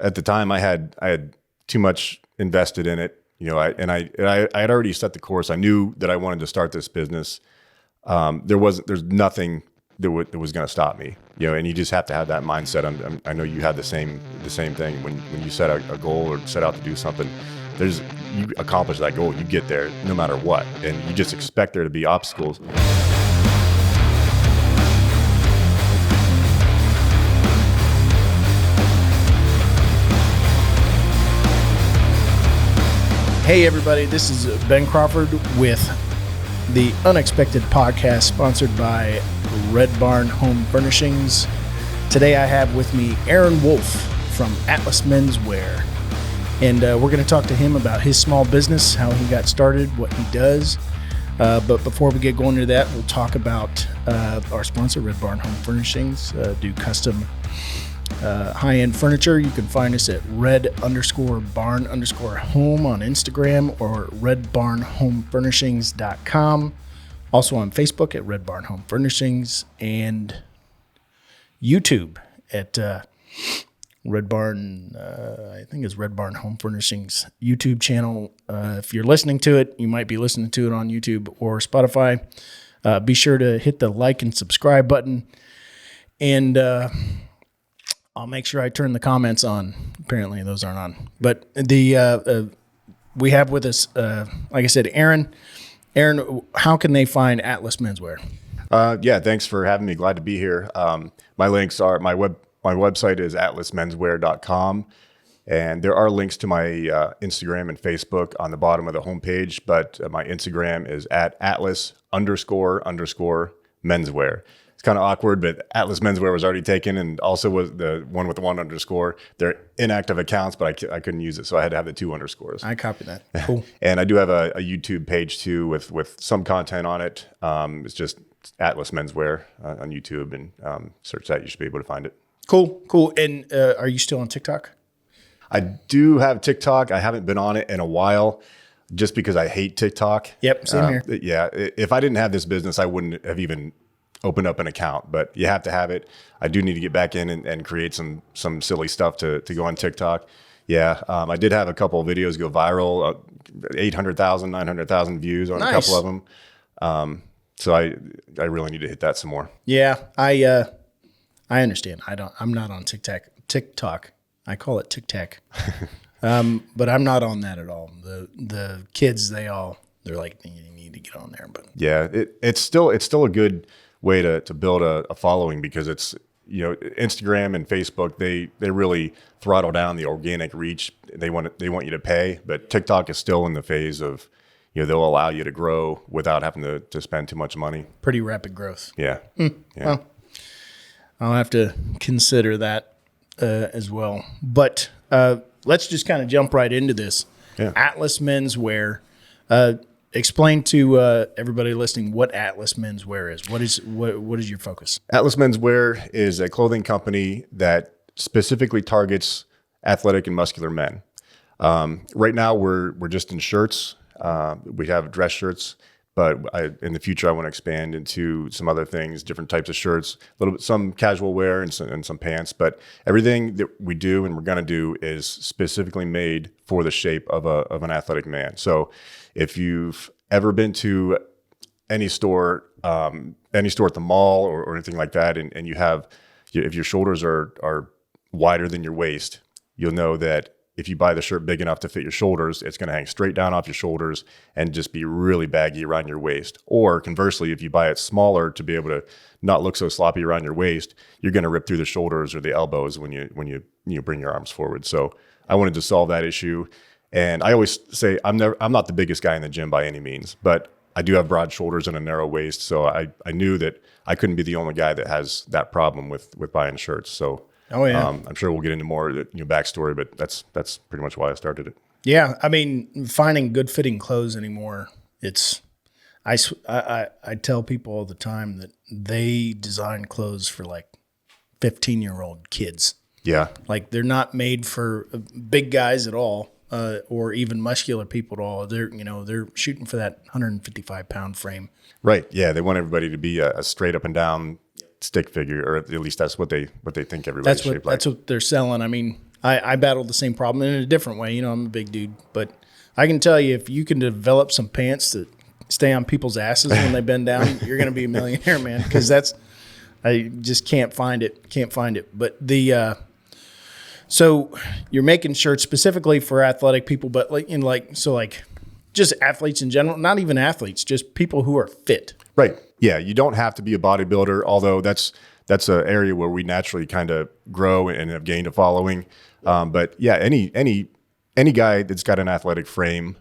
at the time I had too much invested in it. I had already set the course. I knew that I wanted to start this business. There's nothing that was going to stop me. And you just have to have that mindset. I know you had the same thing when you set a goal or set out to do something. You accomplish that goal, you get there no matter what, and you just expect there to be obstacles. Hey everybody, this is Ben Crawford with the Unexpected Podcast, sponsored by Red Barn Home Furnishings. Today I have with me Aaron Woolf from Atlas Menswear, and we're going to talk to him about his small business, how he got started, what he does. But before we get going into that, we'll talk about our sponsor, Red Barn Home Furnishings. Do custom high-end furniture. You can find us at red_barn_home on Instagram or redbarnhomefurnishings.com. Also on Facebook at Red Barn Home Furnishings, and YouTube at Red Barn, I think it's Red Barn Home Furnishings YouTube channel. If you're listening to it, you might be listening to it on YouTube or Spotify. Be sure to hit the like and subscribe button, and I'll make sure I turn the comments on. Apparently those aren't on. But we have with us, like I said, Aaron. Aaron, how can they find Atlas Menswear? Thanks for having me. Glad to be here. My links are, my website is atlasmenswear.com. And there are links to my Instagram and Facebook on the bottom of the homepage. But my Instagram is at Atlas__menswear. It's kind of awkward, but Atlas Menswear was already taken, and also was the one with the 1_. They're inactive accounts, but I couldn't use it, so I had to have the 2 underscores. I copy that. Cool. And I do have a YouTube page too with some content on it. It's just Atlas Menswear on YouTube, and search that. You should be able to find it. Cool. And are you still on TikTok? I do have TikTok. I haven't been on it in a while, just because I hate TikTok. Yep, same here. Yeah, if I didn't have this business, I wouldn't have even open up an account, but you have to have it. I do need to get back in and create some silly stuff to go on TikTok. Yeah, I did have a couple of videos go viral, 800,000, 900,000 views on a couple of them. So I really need to hit that some more. Yeah, I understand. I'm not on TikTok. I call it Tic Tac. But I'm not on that at all. The kids, they're like, you need to get on there. But yeah, it's still a good way to build a following, because it's, Instagram and Facebook, they really throttle down the organic reach. They want you to pay, but TikTok is still in the phase of, they'll allow you to grow without having to spend too much money. Pretty rapid growth. Yeah. Yeah. Well, I'll have to consider that as well. But let's just kind of jump right into this. Yeah. Atlas Menswear. Explain to everybody listening what Atlas Menswear is. What is your focus? Atlas Menswear is a clothing company that specifically targets athletic and muscular men. Right now, we're just in shirts. We have dress shirts, but in the future, I want to expand into some other things, different types of shirts, some casual wear and some pants. But everything that we do and we're going to do is specifically made for the shape of an athletic man. So if you've ever been to any store at the mall or anything like that, and if your shoulders are wider than your waist, you'll know that if you buy the shirt big enough to fit your shoulders, it's going to hang straight down off your shoulders and just be really baggy around your waist. Or conversely, if you buy it smaller to be able to not look so sloppy around your waist, you're going to rip through the shoulders or the elbows when you bring your arms forward. So I wanted to solve that issue. And I always say I'm not the biggest guy in the gym by any means, but I do have broad shoulders and a narrow waist. So I knew that I couldn't be the only guy that has that problem with buying shirts. So I'm sure we'll get into more backstory, but that's pretty much why I started it. Yeah, I mean, finding good fitting clothes anymore, I tell people all the time that they design clothes for like 15-year-old kids. Yeah, like they're not made for big guys at all. Or even muscular people at all. They're shooting for that 155-pound frame. Right. Yeah. They want everybody to be a straight up and down stick figure, or at least that's what they think everybody's shaped like. That's what they're selling. I mean, I battled the same problem in a different way. You know, I'm a big dude, but I can tell you, if you can develop some pants that stay on people's asses when they bend down, you're going to be a millionaire, man. Because I just can't find it. But so you're making shirts specifically for athletic people, but just athletes in general, not even athletes, just people who are fit. Right. Yeah. You don't have to be a bodybuilder, although that's an area where we naturally kind of grow and have gained a following. But yeah, any guy that's got an athletic frame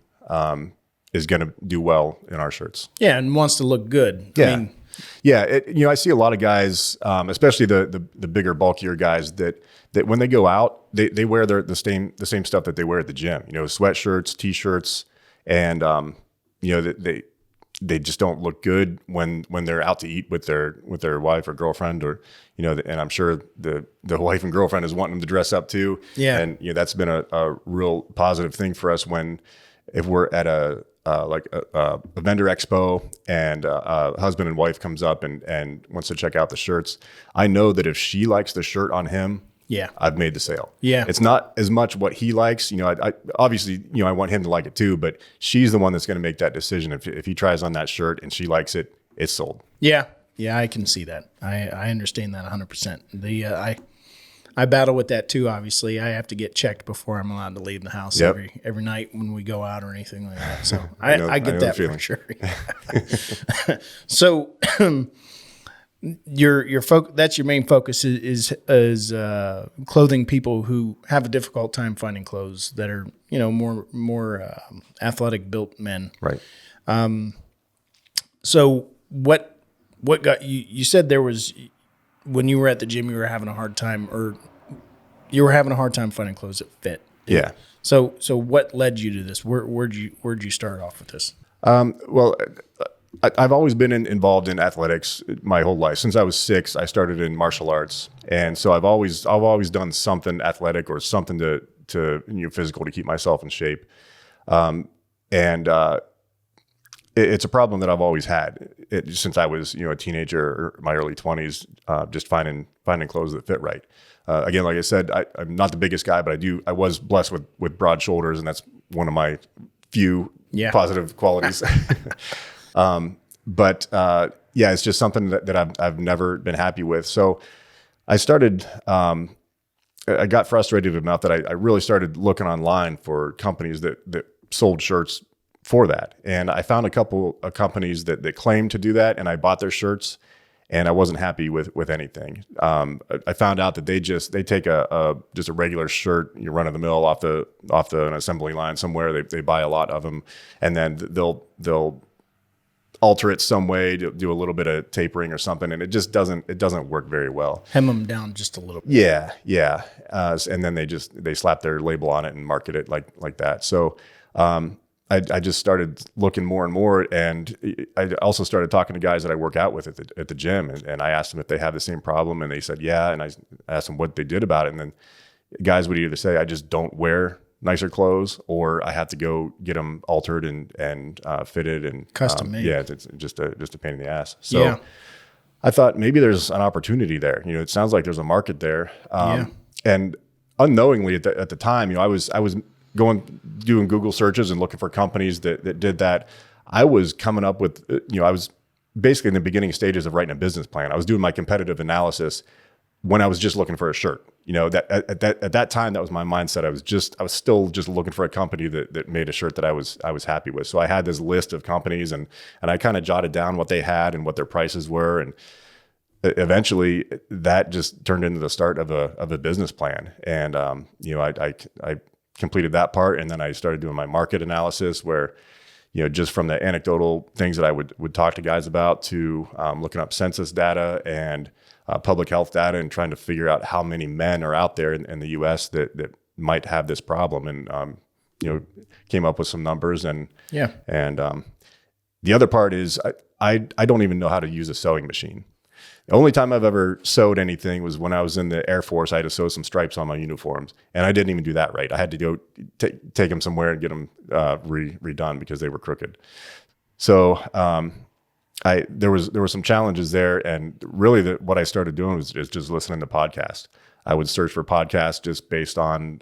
is going to do well in our shirts. Yeah, and wants to look good. Yeah. I see a lot of guys, especially the bigger, bulkier guys that when they go out, they wear the same stuff that they wear at the gym. You know, sweatshirts, t-shirts, and they just don't look good when they're out to eat with their wife or girlfriend, or and I'm sure the wife and girlfriend is wanting them to dress up too. Yeah, and that's been a real positive thing for us if we're at a vendor expo and a husband and wife comes up and wants to check out the shirts. I know that if she likes the shirt on him, yeah, I've made the sale. Yeah, it's not as much what he likes. I obviously I want him to like it too, but she's the one that's going to make that decision. If he tries on that shirt and she likes it, it's sold. Yeah, I can see that. I understand that 100%. I battle with that too. Obviously, I have to get checked before I'm allowed to leave the house every night when we go out or anything like that. So I get that for sure. So that's your main focus is clothing people who have a difficult time finding clothes that are more athletic built men. Right. So what got you? You said there was, when you were at the gym, you were having a hard time finding clothes that fit. Yeah. So what led you to this? Where'd you start off with this? Well, I've always been involved in athletics my whole life. Since I was 6, I started in martial arts, and so I've always done something athletic or something to physical to keep myself in shape. It's a problem that I've always had since I was a teenager or my early 20s, just finding clothes that fit right. Again, like I said, I'm not the biggest guy, but I was blessed with broad shoulders, and that's one of my few positive qualities. But it's just something that I've never been happy with. So I started, I got frustrated enough that I really started looking online for companies that sold shirts for that. And I found a couple of companies that claimed to do that, and I bought their shirts, and I wasn't happy with anything. I found out that they take just a regular shirt, you run of the mill off an assembly line somewhere. They buy a lot of them, and then they'll alter it some way, to do a little bit of tapering or something, and it just doesn't work very well. Hem them down just a little bit. Yeah. And then they slap their label on it and market it like that. So I just started looking more and more, and I also started talking to guys that I work out with at the gym, and I asked them if they have the same problem, and they said yeah, and I asked them what they did about it, and then guys would either say, I just don't wear nicer clothes, or I have to go get them altered and fitted and custom made. It's just a pain in the ass. So I thought maybe there's an opportunity there. It sounds like there's a market there. And unknowingly at the time, I was doing Google searches and looking for companies that did that. I was coming up with, I was basically in the beginning stages of writing a business plan. I was doing my competitive analysis when I was just looking for a shirt. That at that time, that was my mindset. I was still just looking for a company that made a shirt that I was happy with. So I had this list of companies, and I kind of jotted down what they had and what their prices were, and eventually that just turned into the start of a business plan. And I completed that part, and then I started doing my market analysis, where just from the anecdotal things that I would talk to guys about, to looking up census data and public health data, and trying to figure out how many men are out there in the U.S. that might have this problem, and came up with some numbers. And the other part is I don't even know how to use a sewing machine. The only time I've ever sewed anything was when I was in the Air Force. I had to sew some stripes on my uniforms, and I didn't even do that right. I had to go take them somewhere and get them redone because they were crooked. So there were some challenges there, and really what I started doing was just listening to podcasts. I would search for podcasts just based on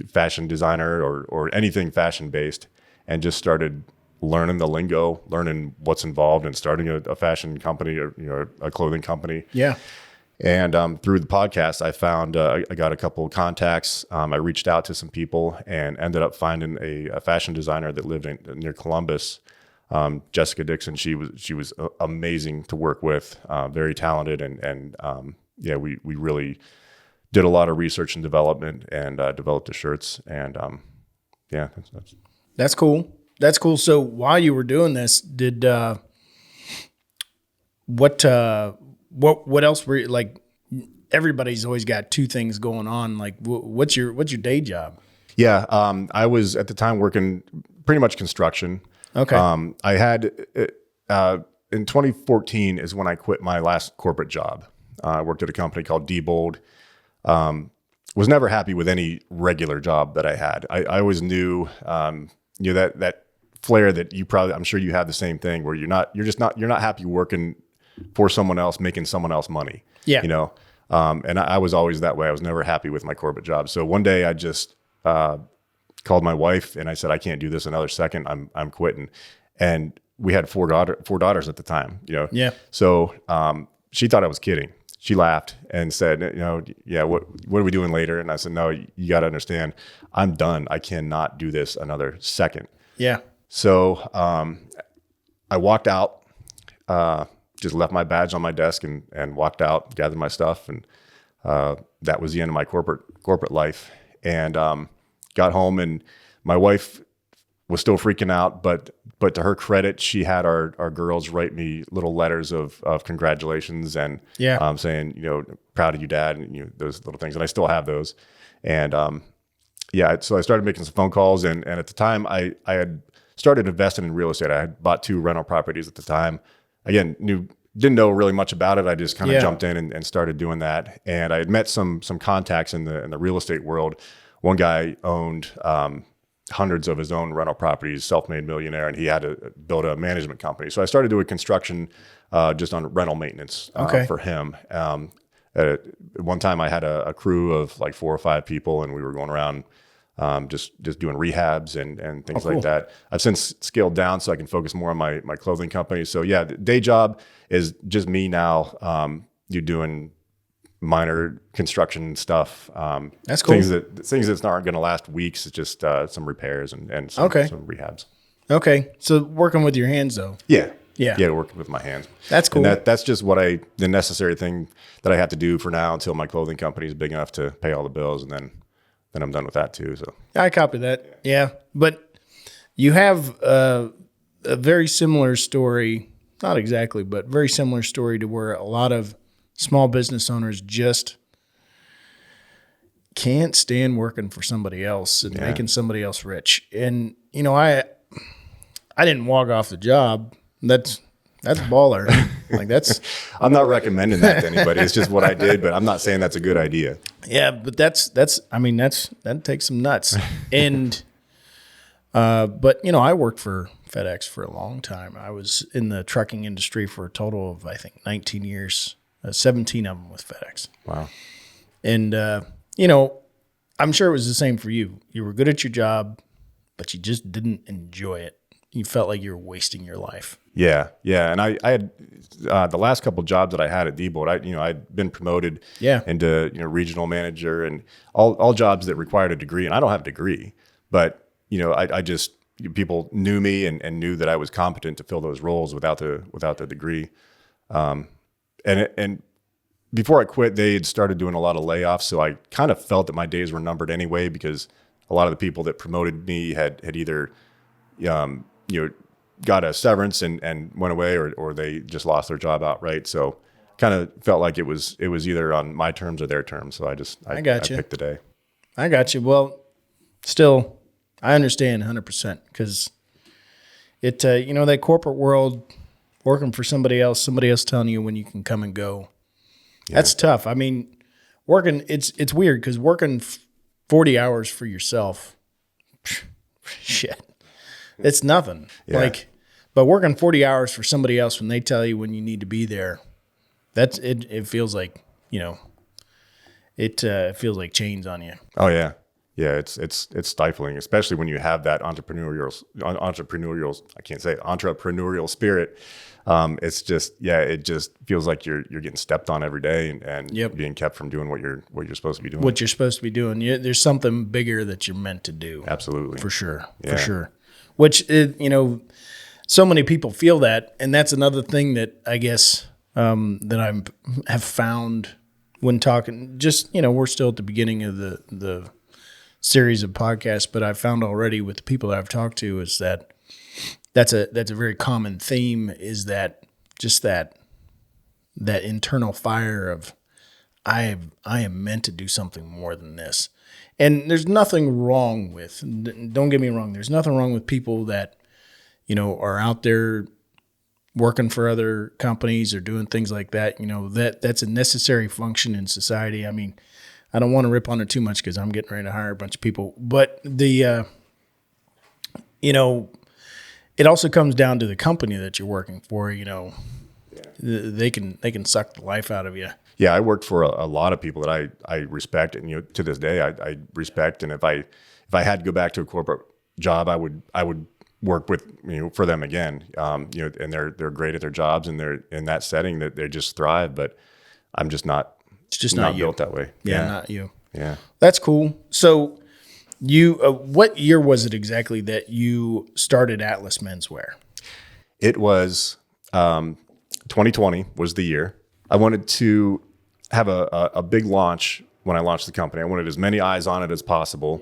fashion designer or anything fashion based, and just started learning the lingo, learning what's involved in starting a fashion company or a clothing company. Yeah. And through the podcast, I found I got a couple of contacts. I reached out to some people and ended up finding a fashion designer that lived near Columbus, Jessica Dixon. She was amazing to work with, very talented, and we really did a lot of research and development and developed the shirts. And that's cool. That's cool. So while you were doing this, did what else were you, like? Everybody's always got two things going on. Like, what's your day job? Yeah, I was at the time working pretty much construction. Okay. I had in 2014 is when I quit my last corporate job. I worked at a company called Diebold. Was never happy with any regular job that I had. I always knew, that flair that I'm sure you have the same thing where you're not happy working for someone else, making someone else money. Yeah. And I was always that way. I was never happy with my corporate job. So one day I just called my wife and I said, I can't do this another second. I'm quitting. And we had four daughters at the time, Yeah. So she thought I was kidding. She laughed and said, yeah, what are we doing later? And I said, no, you got to understand, I'm done. I cannot do this another second. Yeah. So I walked out, just left my badge on my desk and walked out, gathered my stuff. And that was the end of my corporate life. And got home, and my wife was still freaking out, but to her credit, she had our girls write me little letters of congratulations and saying, proud of you, Dad, and those little things. And I still have those. And so I started making some phone calls, and at the time I had started investing in real estate. I had bought 2 rental properties at the time. Again, didn't know really much about it. I just kind of jumped in and started doing that. And I had met some contacts in the real estate world. One guy owned hundreds of his own rental properties, self-made millionaire, and he had to build a management company. So I started doing construction just on rental maintenance for him. At one time I had a crew of like 4 or 5 people, and we were going around just doing rehabs and things like that. I've since scaled down so I can focus more on my clothing company. So yeah, the day job is just me now. You're doing minor construction stuff. That's cool. Things that aren't going to last weeks. It's just some repairs and some rehabs. Okay. So working with your hands though. Yeah, working with my hands. That's cool. And that's just the necessary thing that I have to do for now until my clothing company is big enough to pay all the bills, and then I'm done with that too. So I copy that. Yeah. But you have a very similar story, not exactly, but very similar story to where a lot of small business owners just can't stand working for somebody else and making somebody else rich. And, I didn't walk off the job. That's baller. Like that's, I'm not recommending that to anybody. It's just what I did, but I'm not saying that's a good idea. Yeah, but that takes some nuts. And, but I worked for FedEx for a long time. I was in the trucking industry for a total of, I think, 19 years, 17 of them with FedEx. Wow. And, I'm sure it was the same for you. You were good at your job, but you just didn't enjoy it. You felt like you were wasting your life. Yeah. And I had the last couple of jobs that I had at Diebold, I'd been promoted into regional manager and all jobs that required a degree. And I don't have a degree, but I just people knew me and knew that I was competent to fill those roles without the degree. And before I quit, they had started doing a lot of layoffs, so I kind of felt that my days were numbered anyway, because a lot of the people that promoted me had either got a severance and went away, or they just lost their job outright. So kind of felt like it was either on my terms or their terms. So I picked the day. I got you. Well, still, I understand 100% because it, that corporate world, working for somebody else telling you when you can come and go. Yeah. That's tough. I mean, working, it's weird because working 40 hours for yourself, shit, it's nothing. Yeah. But working 40 hours for somebody else when they tell you when you need to be there, that's it. It feels like, it feels like chains on you. Oh yeah. Yeah, it's stifling, especially when you have that entrepreneurial I can't say it, entrepreneurial spirit. It's just it just feels like you're getting stepped on every day and Yep. being kept from doing what you're supposed to be doing. What you're supposed to be doing. There's something bigger that you're meant to do. Absolutely. For sure. Yeah. For sure. Which, so many people feel that. And that's another thing that I guess that I have found when talking, just, we're still at the beginning of the series of podcasts, but I've found already with the people that I've talked to is that's a very common theme, is that just that internal fire of I am meant to do something more than this. And there's nothing wrong with, don't get me wrong, there's nothing wrong with people that, are out there working for other companies or doing things like that. That's a necessary function in society. I mean, I don't want to rip on it too much because I'm getting ready to hire a bunch of people. But it also comes down to the company that you're working for. They can suck the life out of you. Yeah, I worked for a lot of people that I respect, and to this day I respect. And if I had to go back to a corporate job, I would work with for them again. And they're great at their jobs, and they're in that setting that they just thrive. But I'm just not. It's just not you. Built that way. Yeah, not you. Yeah. That's cool. So you, what year was it exactly that you started Atlas Menswear? It was 2020 was the year. I wanted to have a big launch when I launched the company. I wanted as many eyes on it as possible.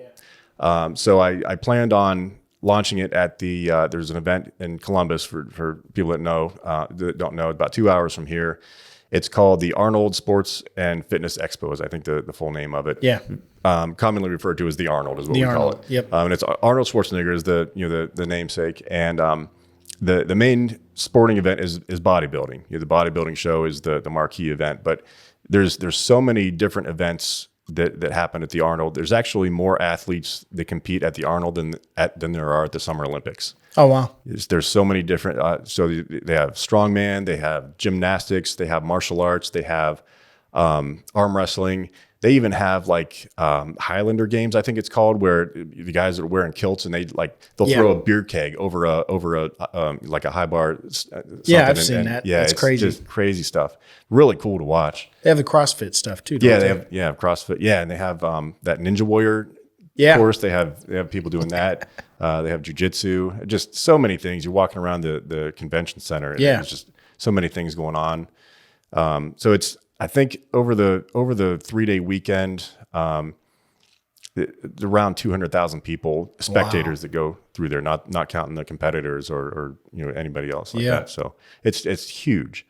So I planned on launching it at there's an event in Columbus for people that don't know, about 2 hours from here. It's called the Arnold Sports and Fitness Expo, is I think the full name of it. Yeah. Commonly referred to as the Arnold is what The we Arnold, call it. yep. And it's Arnold Schwarzenegger is the namesake, and the main sporting event is bodybuilding. The bodybuilding show is the marquee event, but there's so many different events that happen at the Arnold. There's actually more athletes that compete at the Arnold than there are at the Summer Olympics. Oh, wow. There's so many different, so they have strongman, they have gymnastics, they have martial arts, they have arm wrestling. They even have Highlander games, I think it's called, where the guys that are wearing kilts and they'll throw a beer keg over a high bar. Yeah, I've seen that. Yeah, it's crazy. just crazy stuff. Really cool to watch. They have the CrossFit stuff too. Yeah, they have CrossFit. Yeah, and they have that Ninja Warrior course. They have people doing that. They have jujitsu. Just so many things. You're walking around the convention center. And there's just so many things going on. So it's, I think over the 3-day weekend, around 200,000 people, spectators that go through there, not counting the competitors or anybody else like that. So it's huge.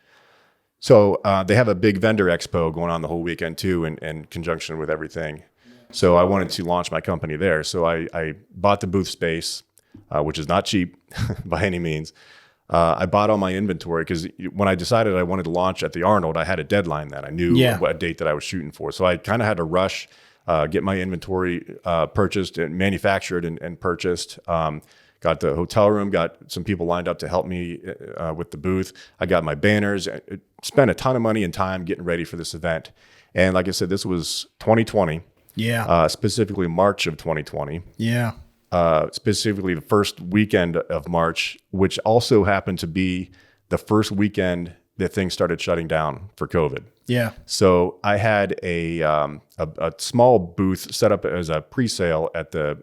So they have a big vendor expo going on the whole weekend too, in conjunction with everything. So I wanted to launch my company there. So I bought the booth space, which is not cheap by any means. I bought all my inventory because when I decided I wanted to launch at the Arnold, I had a deadline then. I knew what date that I was shooting for. So I kind of had to rush, get my inventory purchased and manufactured and purchased. Got the hotel room, got some people lined up to help me with the booth. I got my banners, spent a ton of money and time getting ready for this event. And like I said, this was 2020. Yeah. Specifically March of 2020. Yeah. Specifically the first weekend of March, which also happened to be the first weekend that things started shutting down for COVID. Yeah. So I had a small booth set up as a pre-sale at the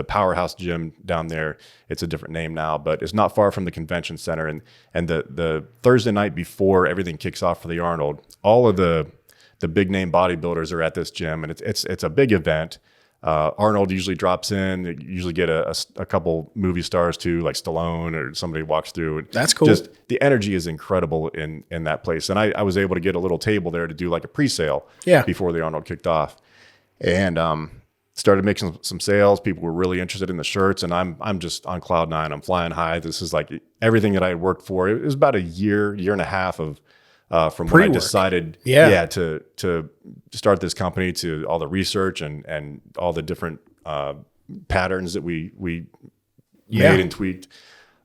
Powerhouse Gym down there. It's a different name now, but it's not far from the convention center. And the Thursday night before everything kicks off for the Arnold, all of the big name bodybuilders are at this gym, and it's a big event. Arnold usually drops in. You usually get a couple movie stars too, like Stallone or somebody walks through. That's cool. Just the energy is incredible in that place. And I was able to get a little table there to do like a pre-sale before the Arnold kicked off. And started making some sales. People were really interested in the shirts, and I'm just on cloud nine. I'm flying high. This is like everything that I had worked for. It was about a year and a half of from when I decided to start this company, to all the research and all the different patterns that we made and tweaked.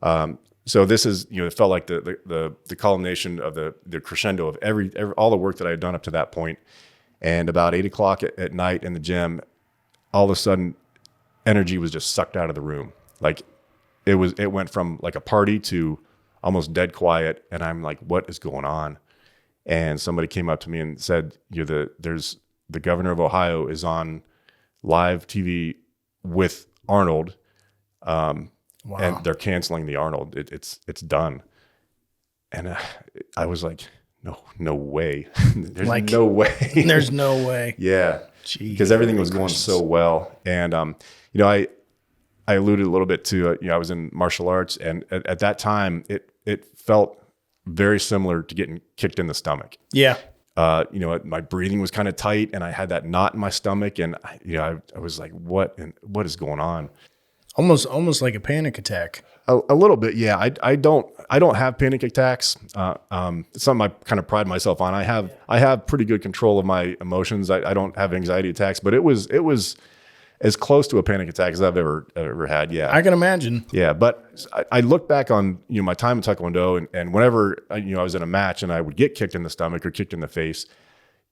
So this is, it felt like the culmination of the crescendo of every all the work that I had done up to that point. And about 8 o'clock at night in the gym, all of a sudden, energy was just sucked out of the room. Like it went from like a party to almost dead quiet. And I'm like, what is going on? And somebody came up to me and said, there's the governor of Ohio is on live TV with Arnold. Wow. And they're canceling the Arnold. It's done. And I was like, no way. There's like, no way. There's no way. Yeah. Because everything was going so well. And, I alluded a little bit to, I was in martial arts, and at that time it felt very similar to getting kicked in the stomach. Yeah. My breathing was kind of tight, and I had that knot in my stomach, and I was like, what is going on? Almost like a panic attack. A little bit, yeah. I don't have panic attacks. It's something I kind of pride myself on. I have pretty good control of my emotions. I don't have anxiety attacks, but it was as close to a panic attack as I've ever had. Yeah, I can imagine. Yeah, but I look back on my time in Taekwondo, and whenever I was in a match and I would get kicked in the stomach or kicked in the face,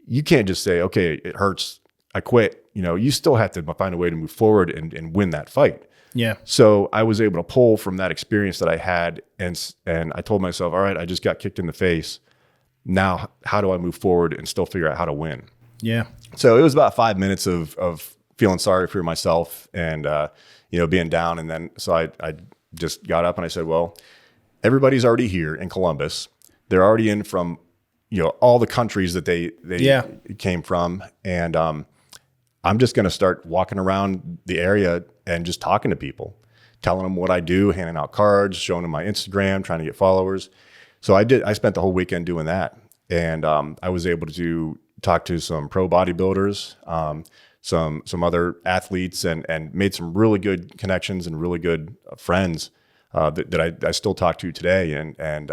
you can't just say, okay, it hurts, I quit. You still have to find a way to move forward and win that fight. Yeah. So I was able to pull from that experience that I had, and I told myself, all right, I just got kicked in the face. Now, how do I move forward and still figure out how to win? Yeah. So it was about 5 minutes of feeling sorry for myself and being down, and then so I just got up and I said, well, everybody's already here in Columbus. They're already in from all the countries that they came from, and I'm just going to start walking around the area and just talking to people, telling them what I do, handing out cards, showing them my Instagram, trying to get followers. So I spent the whole weekend doing that. And I was able to talk to some pro bodybuilders, some other athletes, and made some really good connections and really good friends that I still talk to today. And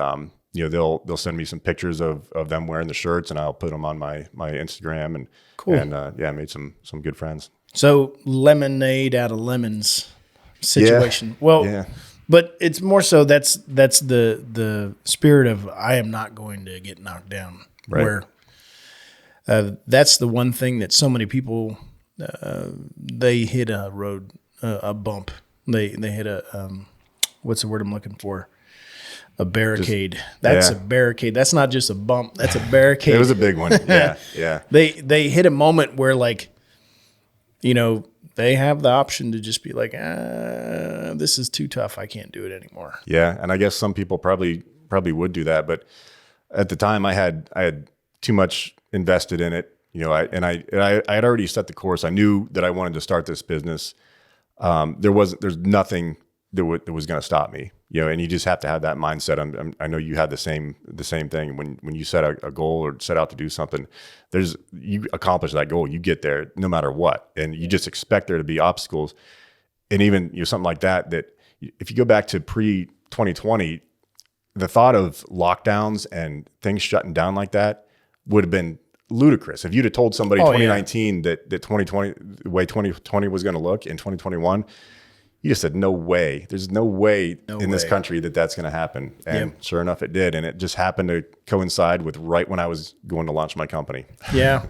they'll send me some pictures of them wearing the shirts, and I'll put them on my Instagram. And cool. And I made some good friends. So lemonade out of lemons situation. Yeah. Well, yeah. But it's more so that's the spirit of I am not going to get knocked down. Right. Where that's the one thing that so many people they hit a road a bump. They hit a what's the word I'm looking for? A barricade. That's a barricade. That's not just a bump. That's a barricade. It was a big one. Yeah, yeah. They hit a moment where they have the option to just be like, this is too tough. I can't do it anymore. Yeah, and I guess some people probably would do that, but at the time I had too much invested in it. I had already set the course. I knew that I wanted to start this business. There's nothing that was going to stop me. And you just have to have that mindset. I know you had the same thing when you set a goal or set out to do something. You accomplish that goal, you get there no matter what, and you just expect there to be obstacles. And even something like that if you go back to pre-2020, the thought of lockdowns and things shutting down like that would have been ludicrous. If you'd have told somebody 2019 that 2020, the way 2020 was going to look in 2021. You just said, no way. There's no way in this country that's going to happen. And sure enough, it did. And it just happened to coincide with right when I was going to launch my company. Yeah.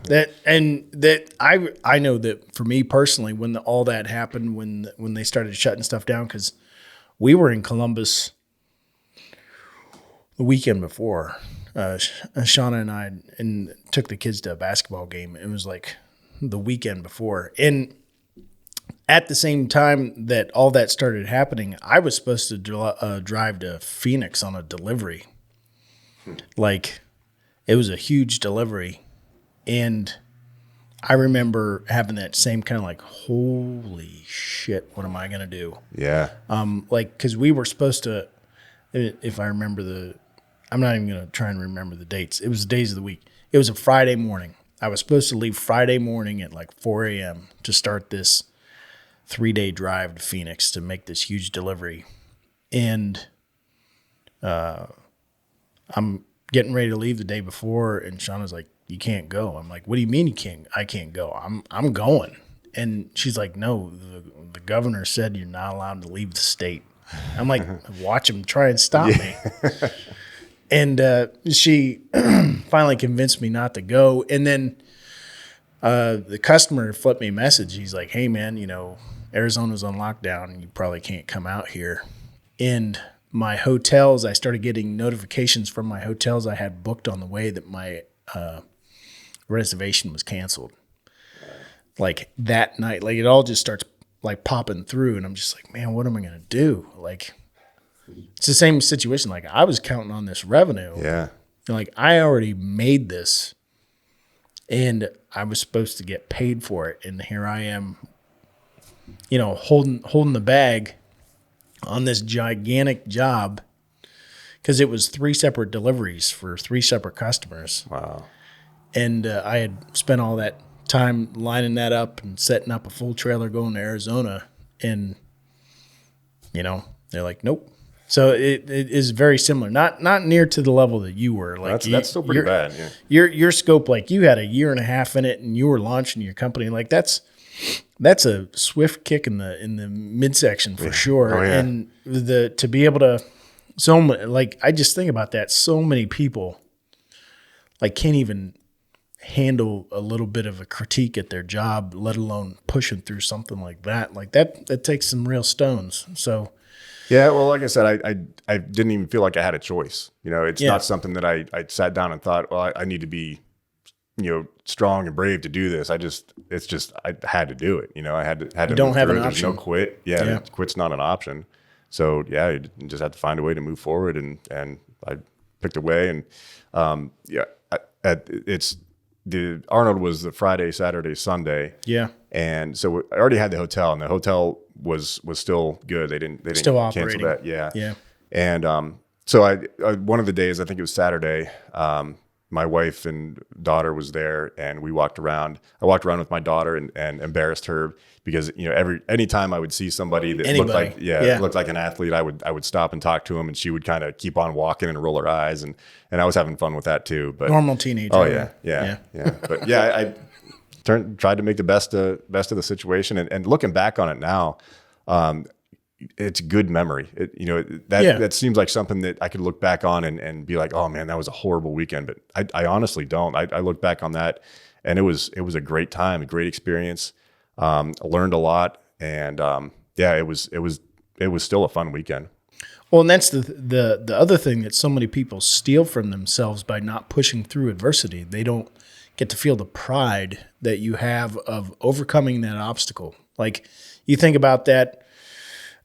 I know that for me personally, when all that happened, when they started shutting stuff down, because we were in Columbus the weekend before, Shauna and I took the kids to a basketball game. It was like the weekend before. And at the same time that all that started happening, I was supposed to drive to Phoenix on a delivery. Like, it was a huge delivery. And I remember having that same kind of like, holy shit, what am I going to do? Yeah. Because we were supposed to, if I remember I'm not even going to try and remember the dates. It was the days of the week. It was a Friday morning. I was supposed to leave Friday morning at like 4 a.m. to start this 3-day drive to Phoenix to make this huge delivery. And I'm getting ready to leave the day before, and Shauna's like, you can't go. I'm like, what do you mean I can't go? I'm going. And she's like, no, the governor said you're not allowed to leave the state. I'm like, watch him try and stop me. And she finally convinced me not to go. And then The customer flipped me a message. He's like, hey, man, Arizona's on lockdown and you probably can't come out here. And my hotels, I started getting notifications from my hotels I had booked on the way that my reservation was canceled. Like that night, like it all just starts like popping through. And I'm just like, man, what am I going to do? Like, it's the same situation. Like I was counting on this revenue. Yeah. Like I already made this and I was supposed to get paid for it. And here I am, holding the bag on this gigantic job because it was 3 separate deliveries for 3 separate customers. Wow. And I had spent all that time lining that up and setting up a full trailer going to Arizona. And, they're like, nope. So it is very similar, not near to the level that you were. Like that's still pretty bad. Yeah. Your scope, like you had a year and a half in it, and you were launching your company. Like that's a swift kick in the midsection for sure. Oh, yeah. And to be able to, I just think about that. So many people like can't even handle a little bit of a critique at their job, let alone pushing through something like that. Like that takes some real stones. So. Yeah, well, like I said, I didn't even feel like I had a choice. It's not something that I sat down and thought, well, I need to be, strong and brave to do this. I had to do it. I had to. You don't have an There's option. no quit. Yeah, quit's not an option. So yeah, you just have to find a way to move forward, and I picked a way, and the Arnold was the Friday, Saturday, Sunday. Yeah. And so I already had the hotel, and the hotel was still good. They didn't still cancel operating. that. Yeah. Yeah. And so I one of the days, I think it was Saturday, my wife and daughter was there, and we walked around. I walked around with my daughter and embarrassed her because anytime I would see somebody that looked like an athlete, I would stop and talk to him, and she would kind of keep on walking and roll her eyes, and I was having fun with that too. But normal teenager. Oh yeah. But yeah, I tried to make the best of the situation, and looking back on it now, it's good memory. That seems like something that I could look back on and be like, oh man, that was a horrible weekend. But I honestly don't. I look back on that, and it was a great time, a great experience. I learned a lot, and it was still a fun weekend. Well, and that's the other thing that so many people steal from themselves by not pushing through adversity. They don't get to feel the pride that you have of overcoming that obstacle. Like you think about that.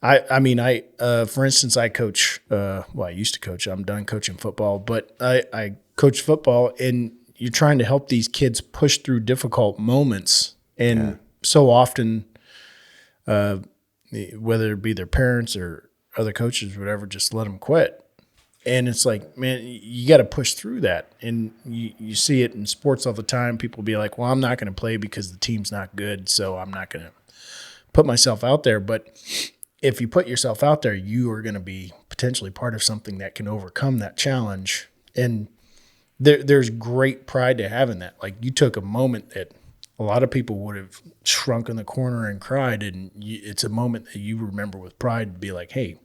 For instance, I coach, I used to coach, I'm done coaching football, but I coach football, and you're trying to help these kids push through difficult moments. And so often, whether it be their parents or other coaches or whatever, just let them quit. And it's like, man, you got to push through that. And you see it in sports all the time. People be like, well, I'm not going to play because the team's not good, so I'm not going to put myself out there. But if you put yourself out there, you are going to be potentially part of something that can overcome that challenge. And there's great pride to having that. Like you took a moment that a lot of people would have shrunk in the corner and cried, and it's a moment that you remember with pride to be like, hey,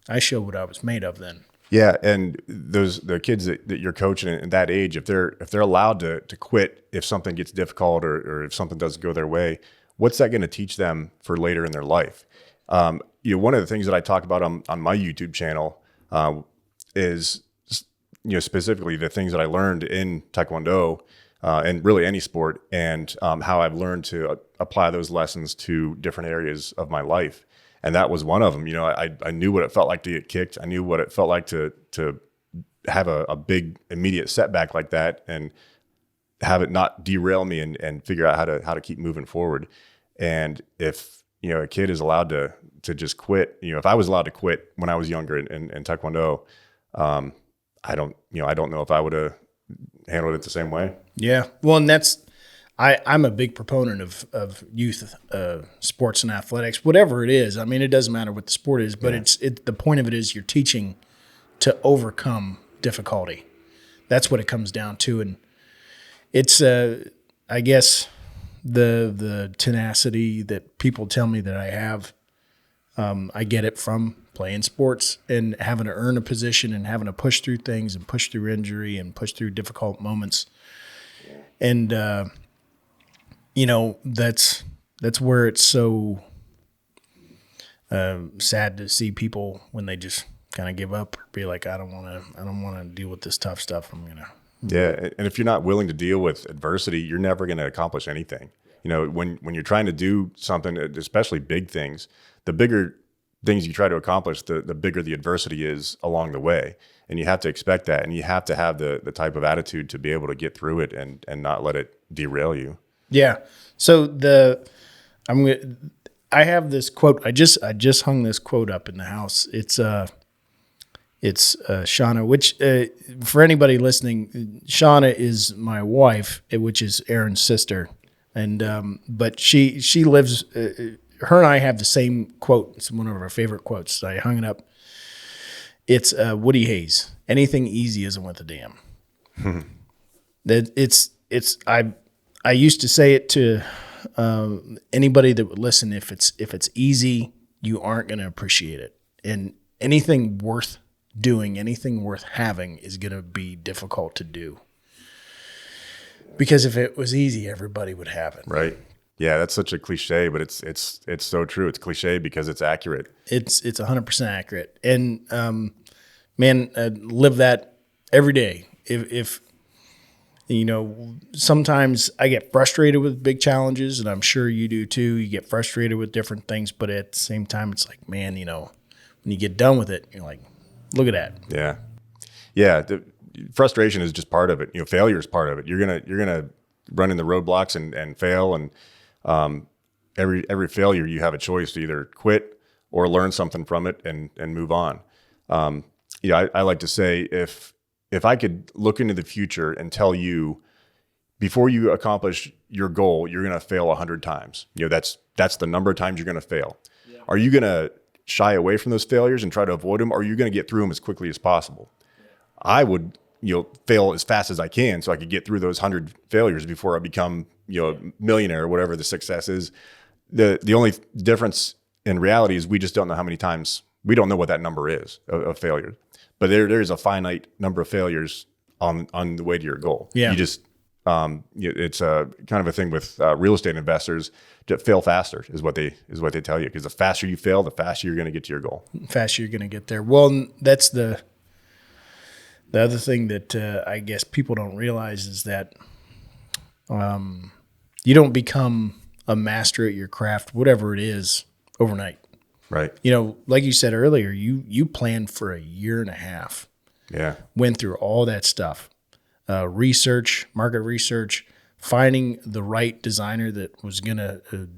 I showed what I was made of then. Yeah, and the kids that you're coaching at that age, if they're allowed to quit if something gets difficult or if something doesn't go their way, what's that going to teach them for later in their life? One of the things that I talk about on my YouTube channel is specifically the things that I learned in Taekwondo and really any sport, and how I've learned to apply those lessons to different areas of my life. And that was one of them. I knew what it felt like to get kicked. I knew what it felt like to have a big immediate setback like that, and have it not derail me, and figure out how to keep moving forward. And if a kid is allowed to just quit, if I was allowed to quit when I was younger in Taekwondo, I don't know if I would have handled it the same way. Yeah. Well, and I'm a big proponent of youth sports and athletics, whatever it is. I mean, it doesn't matter what the sport is, but the point of it is you're teaching to overcome difficulty. That's what it comes down to. And it's, I guess, the tenacity that people tell me that I have, I get it from playing sports and having to earn a position and having to push through things and push through injury and push through difficult moments. And that's where it's so sad to see people when they just kind of give up, or be like, I don't want to deal with this tough stuff. Yeah, and if you're not willing to deal with adversity, you're never going to accomplish anything. When you're trying to do something, especially big things, the bigger things you try to accomplish, the bigger the adversity is along the way. And you have to expect that, and you have to have the type of attitude to be able to get through it and not let it derail you. Yeah. So I have this quote. I just hung this quote up in the house. It's Shauna, which for anybody listening, Shauna is my wife, which is Aaron's sister, and but she lives. Her and I have the same quote. It's one of our favorite quotes. I hung it up. It's Woody Hayes. Anything easy isn't worth a damn. That it's I used to say it to anybody that would listen. If it's easy, you aren't going to appreciate it, and anything worth doing, anything worth having is going to be difficult to do. Because if it was easy, everybody would have it. Right. Yeah, that's such a cliche, but it's so true. It's cliche because it's accurate. It's 100% accurate. And live that every day. If sometimes I get frustrated with big challenges, and I'm sure you do too. You get frustrated with different things, but at the same time, it's like, man, when you get done with it, you're like, look at that. Yeah. Yeah. The frustration is just part of it. Failure is part of it. You're gonna run into roadblocks and fail. And every failure, you have a choice to either quit or learn something from it and move on. I like to say, if I could look into the future and tell you, before you accomplish your goal, you're gonna fail 100 times. That's the number of times you're gonna fail. Yeah. Are you gonna shy away from those failures and try to avoid them, or are you going to get through them as quickly as possible? I would, fail as fast as I can so I could get through those 100 failures before I become, millionaire or whatever the success is. The only difference in reality is we just don't know how many times, we don't know what that number is of failure. But there is a finite number of failures on the way to your goal. Yeah. You just, it's a kind of a thing with real estate investors. To fail faster is what they tell you, because the faster you fail, the faster you're going to get to your goal. Faster you're going to get there. Well, that's the other thing that I guess people don't realize is that you don't become a master at your craft, whatever it is, overnight. Right. Like you said earlier, you planned for a year and a half. Yeah. Went through all that stuff, research, market research, finding the right designer that was going to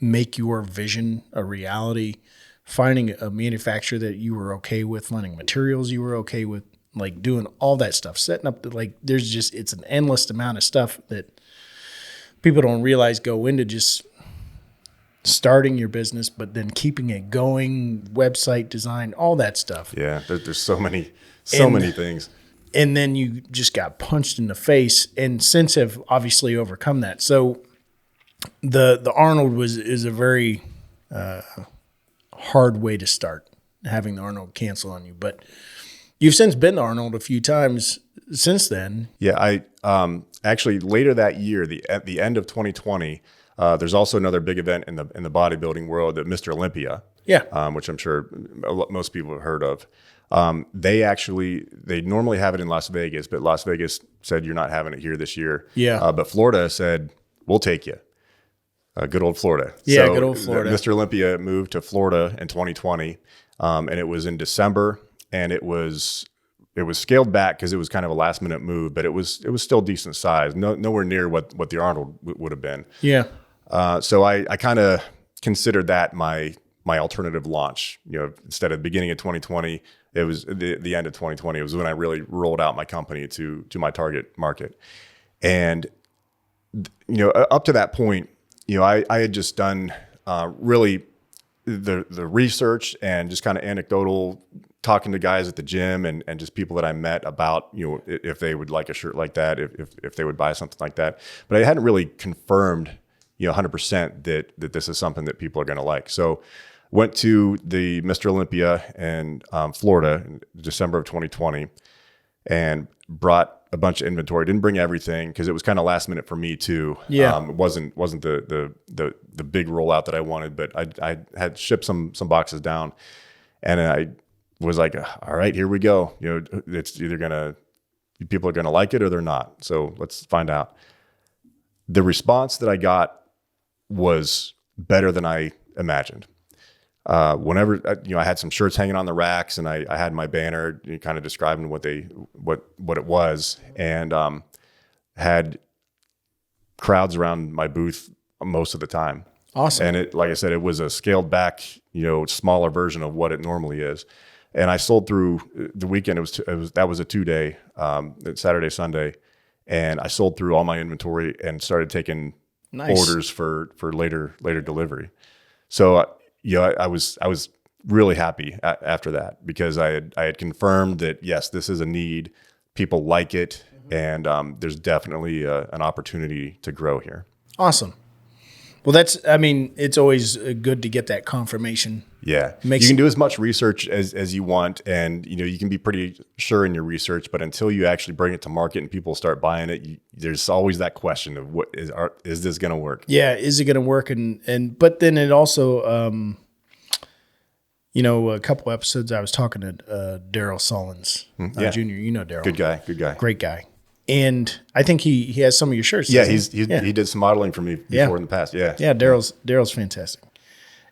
make your vision a reality, finding a manufacturer that you were okay with, finding materials you were okay with, like doing all that stuff, setting up it's an endless amount of stuff that people don't realize go into just starting your business, but then keeping it going, website design, all that stuff. Yeah. There's so many things. And then you just got punched in the face, and since have obviously overcome that. So the Arnold is a very hard way to start, having the Arnold cancel on you. But you've since been to Arnold a few times since then. Yeah, I actually later that year, at the end of 2020, there's also another big event in the bodybuilding world, at Mr. Olympia. Yeah, which I'm sure most people have heard of. They normally have it in Las Vegas, but Las Vegas said, you're not having it here this year. Yeah. But Florida said, we'll take you. Good old Florida. Yeah, good old Florida. Mr. Olympia moved to Florida in 2020, and it was in December, and it was scaled back because it was kind of a last minute move, but it was still decent size. Nowhere near what the Arnold would have been. Yeah. So I kind of considered that my alternative launch. Instead of the beginning of 2020, it was the end of 2020. It was when I really rolled out my company to my target market. And up to that point, I had just done really the research and just kind of anecdotal talking to guys at the gym and just people that I met about, if they would like a shirt like that, if they would buy something like that. But I hadn't really confirmed, 100% that this is something that people are going to like. So went to the Mr. Olympia in Florida in December of 2020. And brought a bunch of inventory. Didn't bring everything because it was kind of last minute for me too. Yeah. It wasn't the big rollout that I wanted, but I had shipped some boxes down, and I was like, all right, here we go. It's either people are gonna like it or they're not. So let's find out. The response that I got was better than I imagined. Whenever I had some shirts hanging on the racks, and I had my banner kind of describing what it was, and had crowds around my booth most of the time. Awesome. And like I said, it was a scaled back, smaller version of what it normally is. And I sold through the weekend. That was a 2-day, Saturday, Sunday, and I sold through all my inventory and started taking orders for later delivery. So I was really happy after that, because I had confirmed that yes, this is a need. People like it, and there's definitely an opportunity to grow here. Awesome. Well, it's always good to get that confirmation. Yeah. You can do as much research as you want, and you can be pretty sure in your research, but until you actually bring it to market and people start buying it, there's always that question of is this going to work? Yeah, is it going to work? But then it also, a couple episodes I was talking to Daryl Sullins Jr. You know Daryl. Good guy. Great guy. And I think he has some of your shirts. Yeah, he did some modeling for me before in the past. Yeah. Yeah, Daryl's fantastic.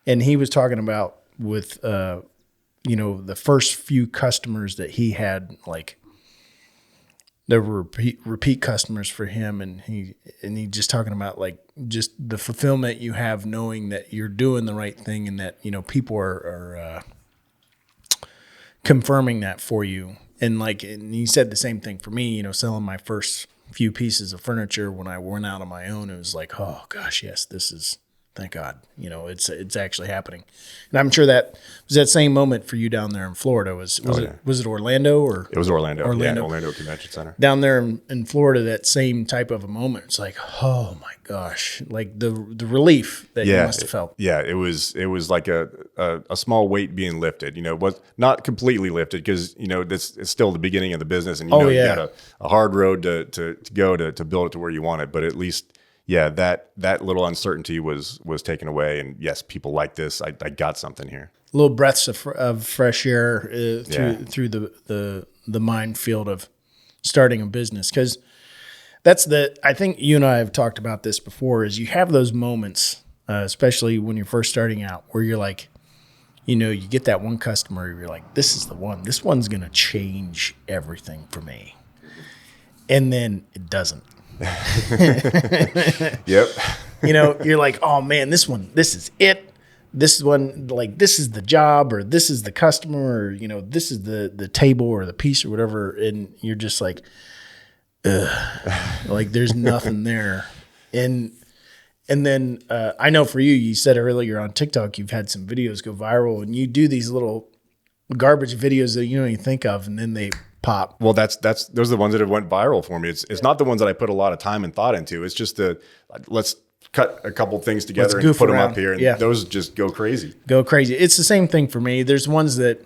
And he was talking about with the first few customers that he had, like there were repeat customers for him, and he just talking about like just the fulfillment you have knowing that you're doing the right thing, and that people are confirming that for you. And he said the same thing for me, selling my first few pieces of furniture when I went out on my own. It was like, oh gosh, yes, this is, thank God, it's actually happening. And I'm sure that was that same moment for you down there in Florida. Was it Orlando or? It was Orlando. Yeah, Orlando Convention Center. Down there in Florida, that same type of a moment. It's like, oh my gosh, like the relief that you must have felt. Yeah, it was like a small weight being lifted. It was not completely lifted, because this is still the beginning of the business, and you got a hard road to go to build it to where you want it. But at least, yeah, that little uncertainty was taken away, and yes, people like this. I got something here. Little breaths of fresh air through the minefield of starting a business, because I think you and I have talked about this before, is you have those moments, especially when you're first starting out, where you're like, you get that one customer, you're like, this is the one. This one's going to change everything for me. And then it doesn't. Yep. You're like, oh man, this is it. This one, like, this is the job, or this is the customer, or, this is the table or the piece or whatever. And you're just like, ugh, like there's nothing there. And then I know for you said earlier on TikTok, you've had some videos go viral, and you do these little garbage videos that you don't even think of, and then they pop. Well, those are the ones that have went viral for me. It's not the ones that I put a lot of time and thought into. It's just let's cut a couple things together and put them up here, and those just go crazy. It's the same thing for me. There's ones that,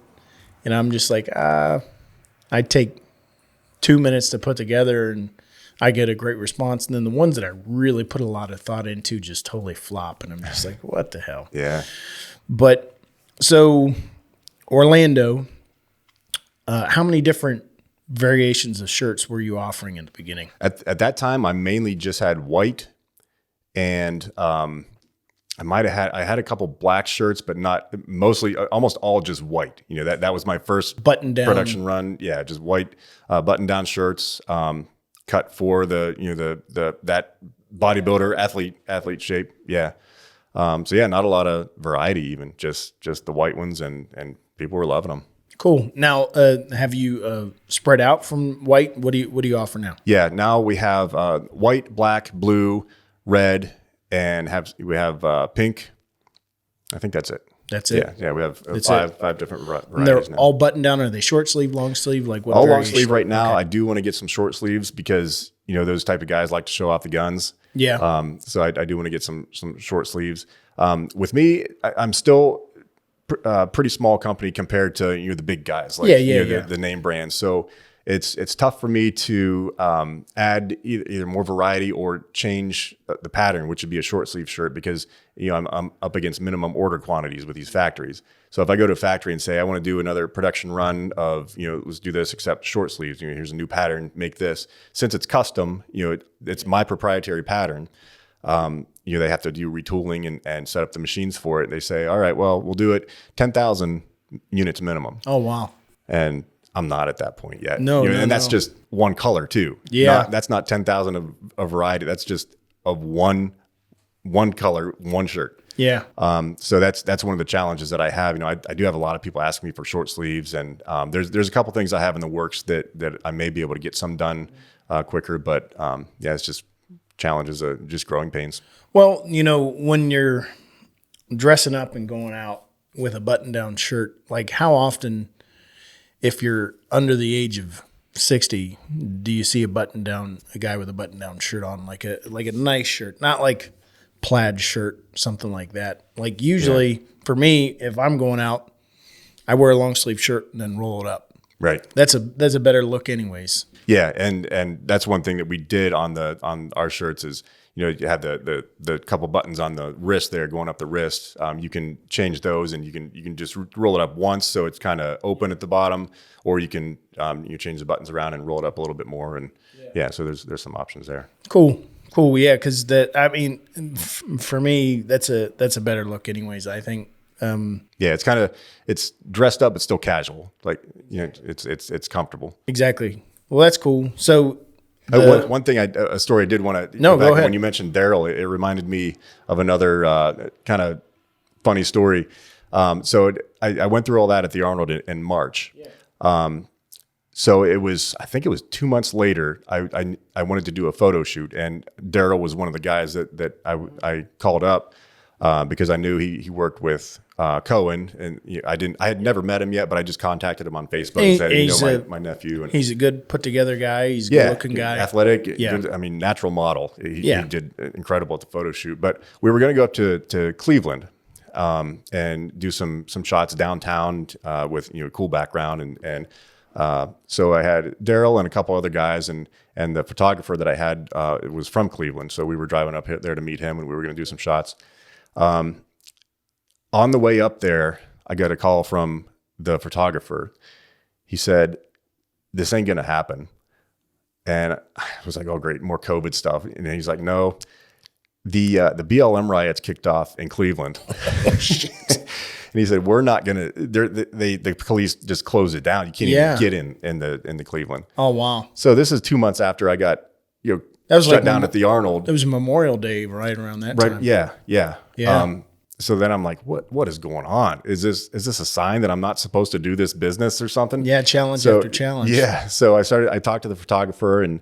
I'm just like, I take 2 minutes to put together, and I get a great response. And then the ones that I really put a lot of thought into just totally flop, and I'm just like, what the hell? Yeah. But so Orlando, how many different variations of shirts were you offering in the beginning? At that time, I mainly just had white, and I had a couple black shirts, but not mostly, almost all just white. That was my first button down production run. Yeah, just white button down shirts, cut for that bodybuilder athlete shape. Yeah. So yeah, not a lot of variety, even just the white ones, and people were loving them. Cool. Now, have you spread out from white? What do you offer now? Yeah, now we have white, black, blue, red, and we have pink. I think that's it. That's it. Yeah. We have five different varieties. And they're now. All button down. Are they short sleeve, long sleeve? Like what? All long sleeve right now. Okay. I do want to get some short sleeves, because those type of guys like to show off the guns. Yeah. So I do want to get some short sleeves. With me, I'm still pretty small company compared to the big guys, like the name brands. So it's tough for me to add either more variety or change the pattern, which would be a short sleeve shirt, because I'm up against minimum order quantities with these factories. So if I go to a factory and say I want to do another production run of let's do this except short sleeves, here's a new pattern, make this. Since it's custom, it's my proprietary pattern. They have to do retooling and set up the machines for it. They say, all right, well, we'll do it 10,000 units minimum. Oh, wow. And I'm not at that point yet. And that's just one color too. Yeah. That's not 10,000 of variety. That's just of one color, one shirt. Yeah. So that's one of the challenges that I have. I do have a lot of people asking me for short sleeves, and there's a couple things I have in the works that I may be able to get some done quicker. But it's just challenges, just growing pains. Well, when you're dressing up and going out with a button-down shirt, like how often, if you're under the age of 60, do you see a guy with a button-down shirt on, like a nice shirt, not like plaid shirt, something like that? Like usually for me, if I'm going out, I wear a long sleeve shirt and then roll it up. Right. That's a better look anyways. Yeah, and that's one thing that we did on our shirts is, you have the couple buttons on the wrist there going up the wrist. You can change those, and you can just roll it up once so it's kind of open at the bottom, or you can you change the buttons around and roll it up a little bit more. And so there's some options there. Cool. Yeah, because for me, that's a better look anyways, I think. It's dressed up, but still casual. Like, it's comfortable. Exactly. Well, that's cool. So one thing, a story I did want to. No, go ahead. When you mentioned Daryl, it reminded me of another kind of funny story. So I went through all that at the Arnold in March. Yeah. So I think it was 2 months later, I wanted to do a photo shoot, and Daryl was one of the guys that I called up because I knew he worked with Cohen, and I had never met him yet, but I just contacted him on Facebook and said, my nephew. And he's a good put together guy. He's a good looking guy. Athletic. Yeah. Good, natural model. He did incredible at the photo shoot, but we were going to go up to Cleveland and do some shots downtown with cool background, and so I had Daryl and a couple other guys, and the photographer that I had was from Cleveland, so we were driving up there to meet him, and we were going to do some shots. On the way up there, I got a call from the photographer. He said, "This ain't gonna happen," and I was like, "Oh, great, more COVID stuff." And he's like, "No, the BLM riots kicked off in Cleveland." And he said, "We're not gonna." The police just closed it down. You can't even get in the Cleveland. Oh, wow! So this is 2 months after I got that was shut down at the Arnold. It was Memorial Day right around that time. Right? Yeah. So then I'm like, what is going on? Is this a sign that I'm not supposed to do this business or something? Yeah, challenge after challenge. Yeah. So I talked to the photographer and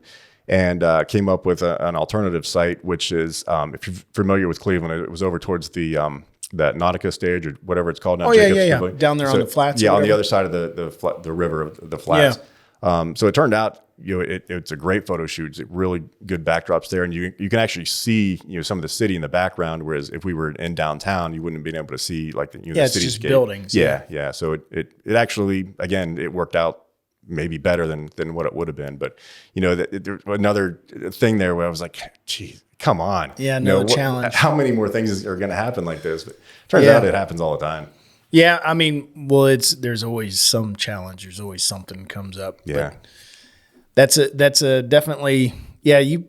came up with an alternative site, which is if you're familiar with Cleveland, it was over towards that Nautica stage or whatever it's called now. Oh, yeah. Down there on the flats. Yeah, on the other side of the river of the flats. Yeah. So it turned out, it's a great photo shoot. It's really good backdrops there, and you can actually see some of the city in the background. Whereas if we were in downtown, you wouldn't have been able to see the it's cityscape. just buildings. Yeah. So it actually, again, it worked out maybe better than what it would have been. But there's another thing there where I was like, geez, come on. Yeah, challenge. How many more things are going to happen like this? But turns out it happens all the time. Yeah, I mean, well, there's always some challenge. There's always something comes up. Yeah. But that's a definitely, the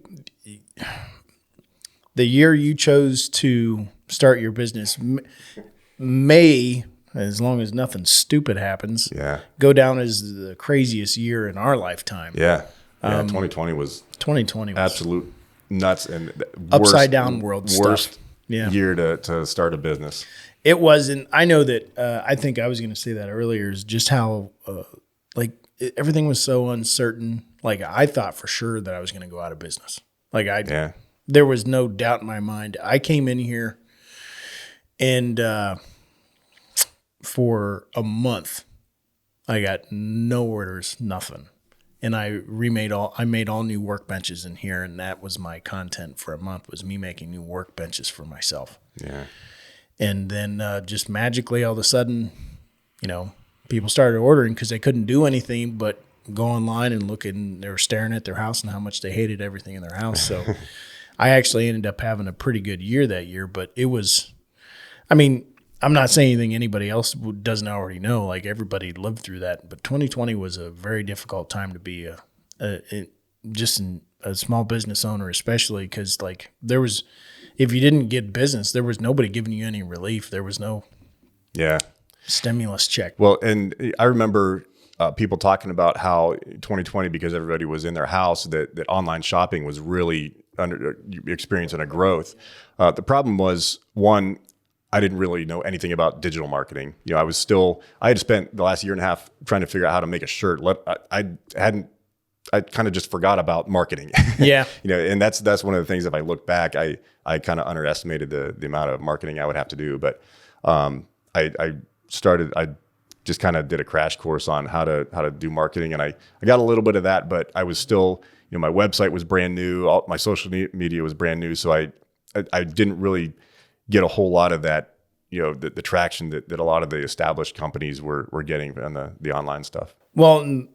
year you chose to start your business may, as long as nothing stupid happens, go down as the craziest year in our lifetime. Yeah. 2020 was absolute nuts and upside down world worst stuff. Year to start a business. It was, and I know that I think I was going to say that earlier, is just how everything was so uncertain. Like I thought for sure that I was going to go out of business. There was no doubt in my mind. I came in here and for a month, I got no orders, nothing. And I made all new workbenches in here, and that was my content for a month, was me making new workbenches for myself. Yeah. And then just magically, all of a sudden, people started ordering because they couldn't do anything but go online and look, and they were staring at their house and how much they hated everything in their house. So I actually ended up having a pretty good year that year, but it was, I mean, I'm not saying anything anybody else doesn't already know. Like, everybody lived through that, but 2020 was a very difficult time to be a small business owner, especially because, like, there was, if you didn't get business, there was nobody giving you any relief. There was no stimulus check. Well, and I remember people talking about how 2020, because everybody was in their house, that online shopping was really experiencing a growth. The problem was, one, I didn't really know anything about digital marketing. You know, I had spent the last year and a half trying to figure out how to make a shirt. I kind of just forgot about marketing. Yeah. You know, and that's one of the things, if I look back, I kind of underestimated the amount of marketing I would have to do. But I just kind of did a crash course on how to do marketing, and I got a little bit of that, but I was still, you know, my website was brand new, all my social media was brand new, so I didn't really get a whole lot of that, you know, the traction that a lot of the established companies were getting on the online stuff. Well,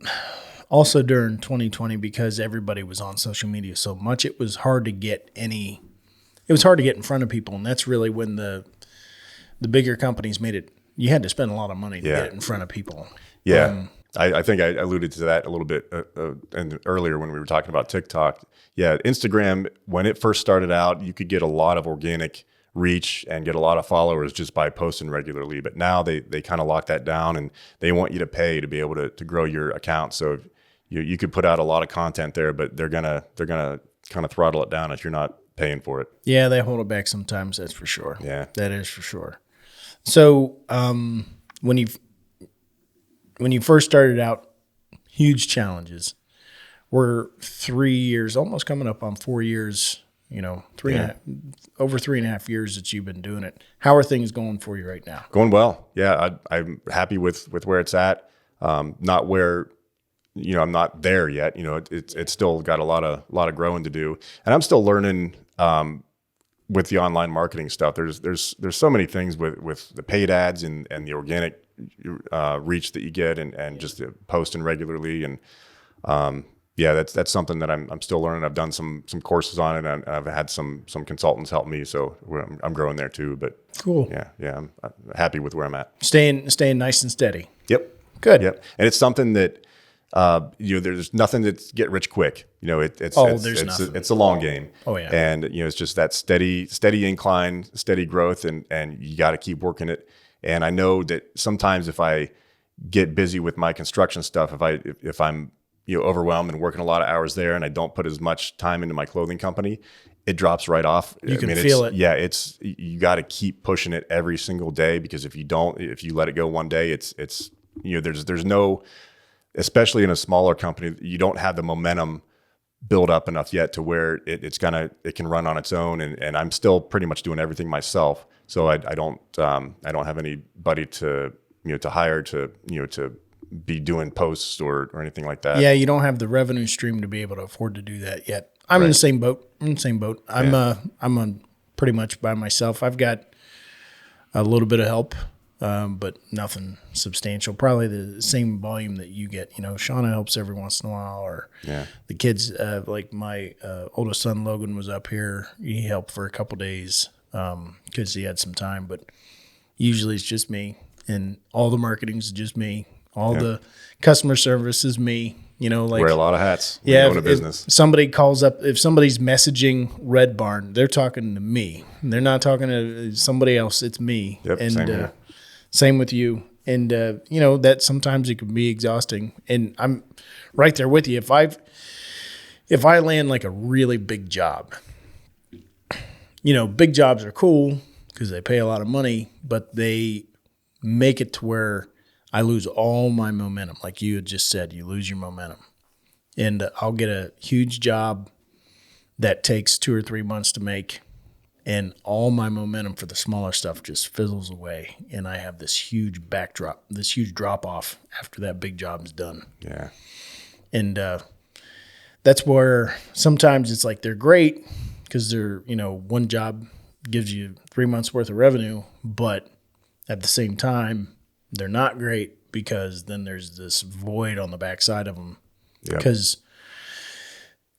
also during 2020, because everybody was on social media so much, it was hard to get in front of people, and that's really when the bigger companies made it. You had to spend a lot of money to get it in front of people. Yeah. I think I alluded to that a little bit and earlier when we were talking about TikTok. Yeah, Instagram, when it first started out, you could get a lot of organic reach and get a lot of followers just by posting regularly. But now they kind of lock that down, and they want you to pay to be able to grow your account. So you could put out a lot of content there, but they're gonna kind of throttle it down if you're not paying for it. Yeah, they hold it back sometimes. That's for sure. Yeah, that is for sure. So when you first started out, huge challenges. We're 3 years, almost coming up on 4 years. You know, over 3.5 years that you've been doing it. How are things going for you right now? Going well. Yeah, I'm happy with where it's at. Not where, you know, I'm not there yet. You know, it's still got a lot of growing to do, and I'm still learning with the online marketing stuff. There's so many things with the paid ads and the organic reach that you get, and just the posting regularly, and yeah, that's something that I'm still learning. I've done some courses on it, and I've had some consultants help me, so I'm growing there too. But cool. Yeah, I'm happy with where I'm at. Staying nice and steady. Yep. Good. Yep. And it's something that you know, there's nothing that's get rich quick. You know, it's a long game. Oh yeah. And you know, it's just that steady incline, steady growth, and you got to keep working it. And I know that sometimes if I get busy with my construction stuff, if I'm, you know, overwhelmed and working a lot of hours there, and I don't put as much time into my clothing company, it drops right off. You can feel it. Yeah, you got to keep pushing it every single day, because if you let it go one day, it's you know, there's no, especially in a smaller company, you don't have the momentum build up enough yet to where it can run on its own. And I'm still pretty much doing everything myself. So I don't have anybody to hire to be doing posts or anything like that. Yeah, you don't have the revenue stream to be able to afford to do that yet. I'm in the same boat. I'm on pretty much by myself. I've got a little bit of help, but nothing substantial. Probably the same volume that you get. You know, Shauna helps every once in a while, or the kids. Like my oldest son Logan was up here. He helped for a couple days because he had some time. But usually it's just me, and all the marketing's just me. All the customer service is me. You know, like, wear a lot of hats. Yeah, own a business. If somebody calls up, if somebody's messaging Red Barn, they're talking to me. They're not talking to somebody else. It's me. Yep, and same with you. And you know, that sometimes it can be exhausting. And I'm right there with you. If I land like a really big job, you know, big jobs are cool because they pay a lot of money, but they make it to where I lose all my momentum. Like you had just said, you lose your momentum. And I'll get a huge job that takes 2 or 3 months to make, and all my momentum for the smaller stuff just fizzles away. And I have this huge backdrop, this huge drop off after that big job is done. Yeah. And that's where sometimes it's like they're great because they're, you know, one job gives you 3 months worth of revenue, but at the same time, they're not great because then there's this void on the backside of them. Yep. Because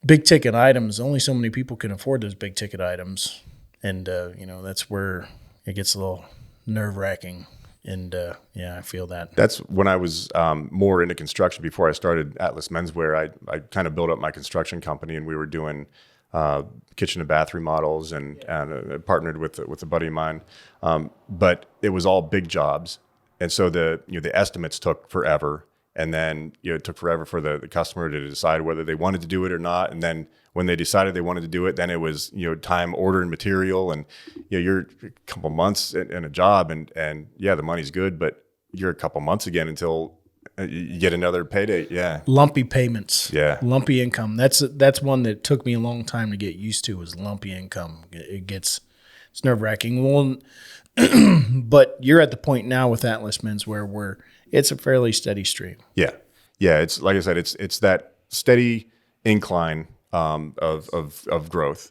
big ticket items, only so many people can afford those big ticket items. And, that's where it gets a little nerve wracking. And I feel that. That's when I was more into construction. Before I started Atlas Menswear, I kind of built up my construction company, and we were doing kitchen and bath remodels, and partnered with a buddy of mine. But it was all big jobs, and so the estimates took forever, and then it took forever for the customer to decide whether they wanted to do it or not, and then when they decided they wanted to do it, then it was time ordering material, and you're a couple months in a job, and the money's good, but you're a couple months again until you get another payday. Yeah, lumpy payments. Yeah, lumpy income. That's one that took me a long time to get used to. Was lumpy income. It's nerve wracking. Well, but you're at the point now with Atlas Menswear where it's a fairly steady stream. Yeah. It's like I said, it's that steady incline of growth.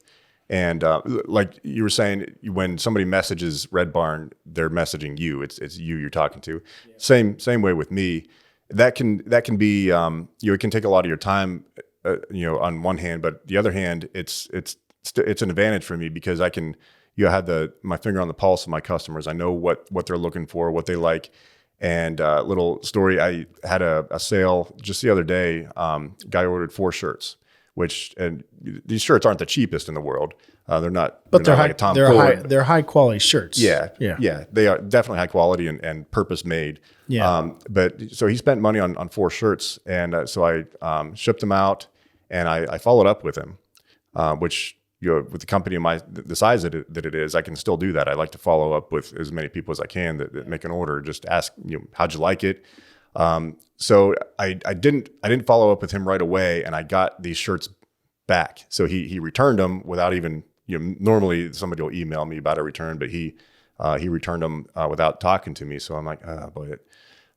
And like you were saying, when somebody messages Red Barn, they're messaging you. It's you you're talking to. Yeah. Same way with me. That can be it can take a lot of your time, on one hand, but the other hand, it's an advantage for me because I can have my finger on the pulse of my customers. I know what they're looking for, what they like. And little story, I had a sale just the other day. Guy ordered 4 shirts, and these shirts aren't the cheapest in the world. They're not, but they're not high, like a Tom they're Ford. high, they're high quality shirts. Yeah. They are definitely high quality and purpose made. Yeah. But so he spent money on 4 shirts, and so I shipped them out, and I followed up with him, which with the company the size that it is, I can still do that. I like to follow up with as many people as I can that make an order. Just ask, how'd you like it? So I didn't follow up with him right away, and I got these shirts back. So he returned them without even, normally somebody will email me about a return, but he returned them without talking to me. So I'm like, oh boy,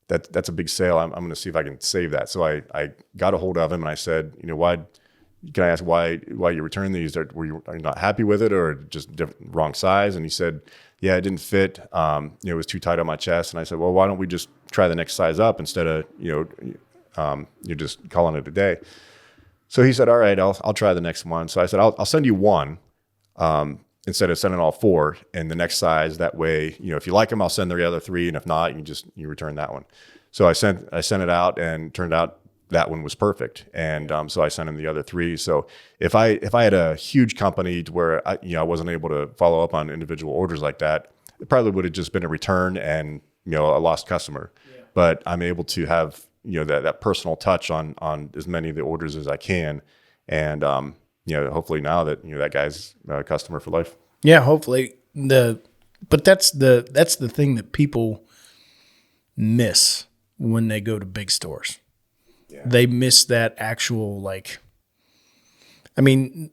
that's a big sale. I'm going to see if I can save that. So I got a hold of him, and I said, can I ask why you returned these? Are you not happy with it, or just wrong size? And he said, yeah, it didn't fit. It was too tight on my chest. And I said, well, why don't we just try the next size up instead of you're just calling it a day? So he said, all right, I'll try the next one. So I said, I'll send you one instead of sending all 4 in the next size. That way, if you like them, I'll send the other 3, and if not, you return that one. So I sent it out, and turned out that one was perfect. And so I sent him the other 3. So if I had a huge company to where I wasn't able to follow up on individual orders like that, it probably would have just been a return and a lost customer. Yeah. But I'm able to have that personal touch on as many of the orders as I can, and hopefully now that guy's a customer for life. Yeah, hopefully. But that's the thing that people miss when they go to big stores. Yeah. They miss that actual, depending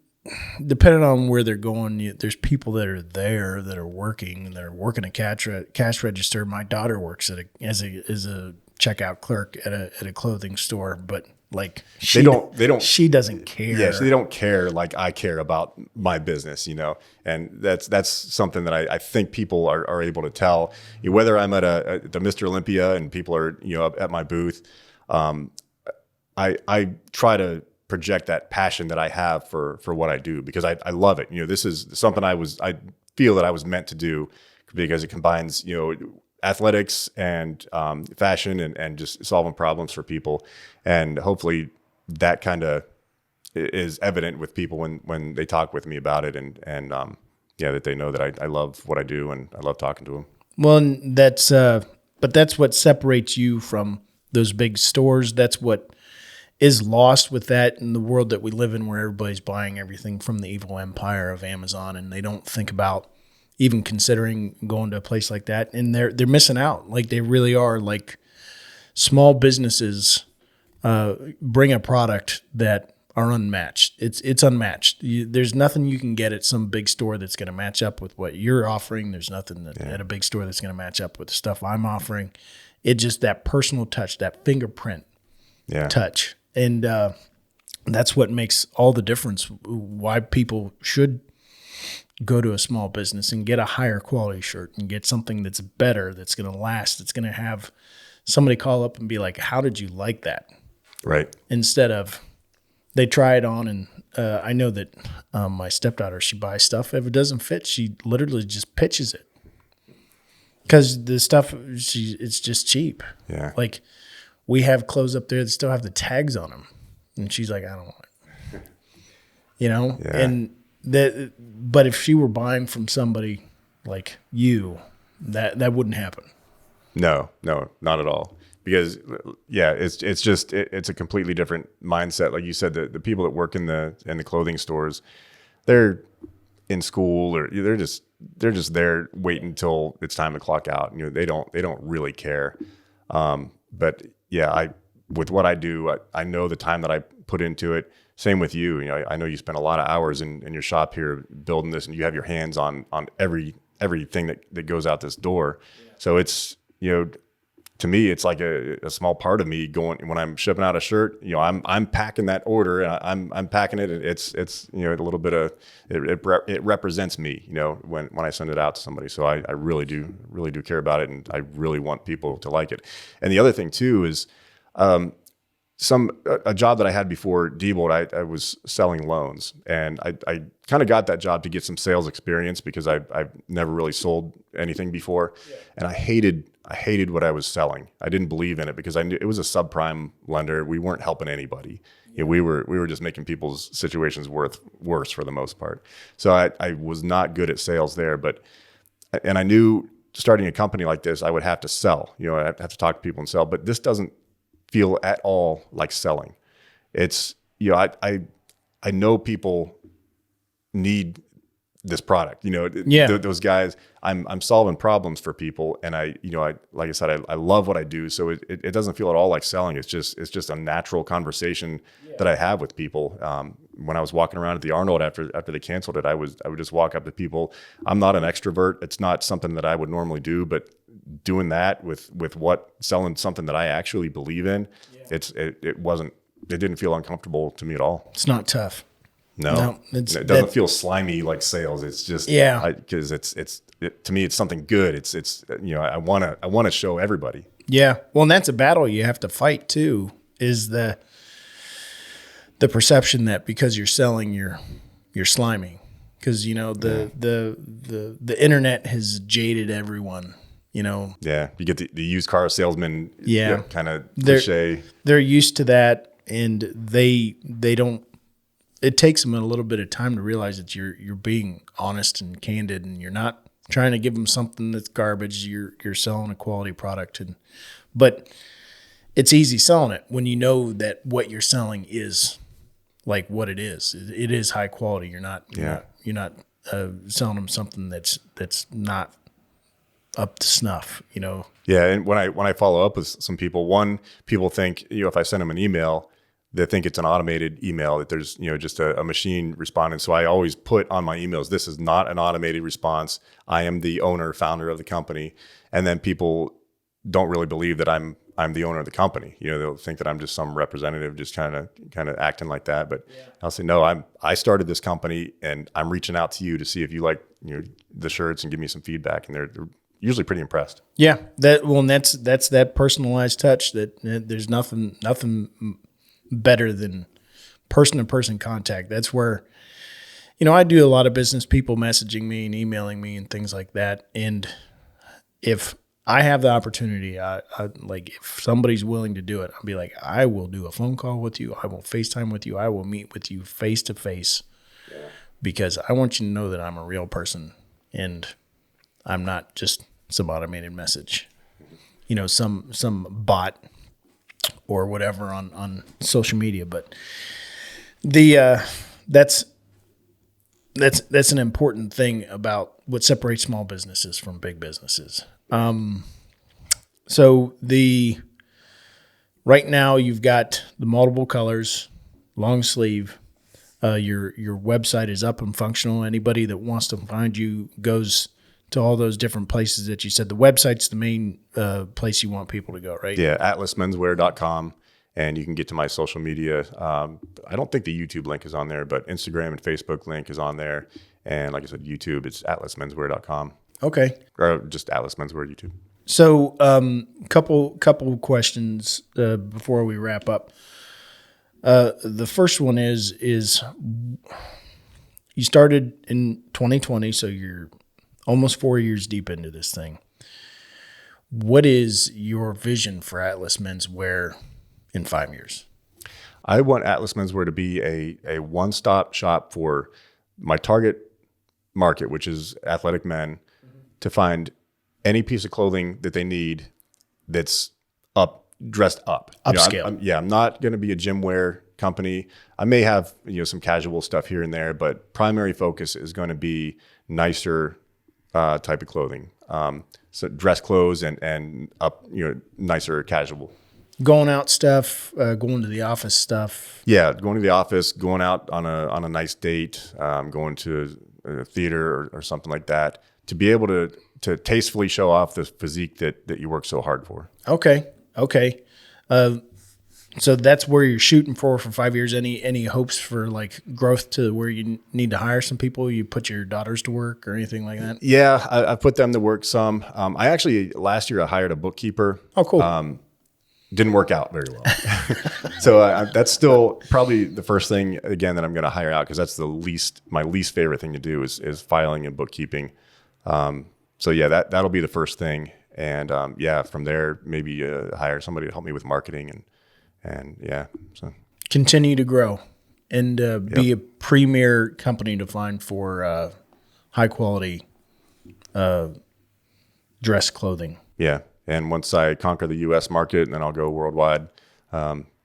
on where they're going, there's people that are there that are working a cash register. My daughter works as a checkout clerk at a clothing store, but she doesn't care. Yes, they don't care like I care about my business, and that's something that I think people are able to tell. Whether I'm at the Mr. Olympia and people are at my booth, I try to project that passion that I have for what I do, because I love it. This is something I feel that I was meant to do, because it combines athletics and fashion and just solving problems for people. And hopefully that kind of is evident with people when they talk with me about it, and that they know that I love what I do and I love talking to them. Well, and that's what separates you from those big stores. That's what is lost with that in the world that we live in, where everybody's buying everything from the evil empire of Amazon, and they don't think about even considering going to a place like that. And they're missing out. They really are. Small businesses bring a product that are unmatched. It's unmatched. There's nothing you can get at some big store that's going to match up with what you're offering. There's nothing at a big store that's going to match up with the stuff I'm offering. It's just that personal touch, that fingerprint touch. And that's what makes all the difference, why people should go to a small business and get a higher quality shirt and get something that's better, that's going to last, that's going to have somebody call up and be like, how did you like that? Right. Instead of they try it on, and I know that my stepdaughter, she buys stuff. If it doesn't fit, she literally just pitches it because the stuff it's just cheap. Yeah. Like we have clothes up there that still have the tags on them, and she's like, I don't want it. Yeah. And but if she were buying from somebody like you, that wouldn't happen. No, not at all. Because it's a completely different mindset. Like you said, the people that work in the clothing stores, they're in school or they're just there waiting until it's time to clock out. They don't really care. But yeah, with what I do, I know the time that I put into it. Same with you. I know you spend a lot of hours in your shop here building this, and you have your hands on everything that goes out this door. Yeah. So it's to me, it's like a small part of me going when I'm shipping out a shirt. I'm packing that order, and I'm packing it. And it's a little bit of it represents me. When I send it out to somebody. So I really do care about it, and I really want people to like it. And the other thing too is a job that I had before Diebold, I was selling loans, and I kind of got that job to get some sales experience because I've never really sold anything before, and I hated what I was selling. I didn't believe in it because I knew it was a subprime lender. We weren't helping anybody. We were just making people's situations worse for the most part. So I was not good at sales there, and I knew starting a company like this, I would have to sell. I have to talk to people and sell, but this doesn't feel at all like selling. It's I know people need this product. Those guys. I'm solving problems for people, and I like I said, I love what I do. So it doesn't feel at all like selling. It's just a natural conversation that I have with people. When I was walking around at the Arnold after they canceled it, I would just walk up to people. I'm not an extrovert. It's not something that I would normally do, but doing that with selling something that I actually believe in, it didn't feel uncomfortable to me at all. It's not tough. No, it doesn't feel slimy like sales. It's just because to me it's something good. It's I want to show everybody. Yeah, well, and that's a battle you have to fight too. Is the perception that because you're selling, you're slimy. Because the internet has jaded everyone. Yeah, you get the used car salesman. Kind of cliche. They're used to that, and they don't. It takes them a little bit of time to realize that you're being honest and candid, and you're not trying to give them something that's garbage. You're selling a quality product, but it's easy selling it when you know that what you're selling is like what it is. It is high quality. You're not selling them something that's not up to snuff. Yeah, and when I follow up with some people, people think if I send them an email, they think it's an automated email, that there's just a machine responding. So I always put on my emails, this is not an automated response. I am the founder of the company. And then people don't really believe that I'm the owner of the company. They'll think that I'm just some representative, just kind of acting like that. But I'll say, no, I started this company, and I'm reaching out to you to see if you like the shirts and give me some feedback. And they're usually pretty impressed. Yeah, that's that personalized touch that there's nothing better than person-to-person contact. That's where, I do a lot of business people messaging me and emailing me and things like that. And if I have the opportunity, I like if somebody's willing to do it, I'll be like, I will do a phone call with you. I will FaceTime with you. I will meet with you face to face because I want you to know that I'm a real person and I'm not just some automated message, some bot or whatever on social media. But that's an important thing about what separates small businesses from big businesses. So right now you've got the multiple colors, long sleeve. Your website is up and functional. Anybody that wants to find you goes to all those different places that you said. The website's the main place you want people to go, right? Yeah, atlasmenswear.com. And you can get to my social media. I don't think the YouTube link is on there, but Instagram and Facebook link is on there. And like I said, YouTube, it's atlasmenswear.com. Okay. Or just Atlas Menswear YouTube. So, couple questions before we wrap up. The first one is you started in 2020, so you're almost 4 years deep into this thing. What is your vision for Atlas Menswear in 5 years? I want Atlas Menswear to be a one-stop shop for my target market, which is athletic men, to find any piece of clothing that they need that's dressed up. Upscale. I'm not going to be a gym wear company. I may have some casual stuff here and there, but primary focus is going to be nicer type of clothing. So dress clothes and up nicer casual. Going out stuff, going to the office stuff. Yeah, going to the office, going out on a nice date, going to a theater or something like that, to be able to tastefully show off the physique that you work so hard for. Okay. So that's where you're shooting for 5 years. Any hopes for like growth to where you need to hire some people? You put your daughters to work or anything like that? Yeah, I put them to work some. I actually last year I hired a bookkeeper. Oh, cool. Didn't work out very well. So that's still probably the first thing again that I'm going to hire out, because that's my least favorite thing to do is filing and bookkeeping. So yeah, that'll be the first thing. And from there maybe hire somebody to help me with marketing and yeah. So continue to grow and be a premier company to find for high quality dress clothing. Yeah. And once I conquer the U.S. market, and then I'll go worldwide.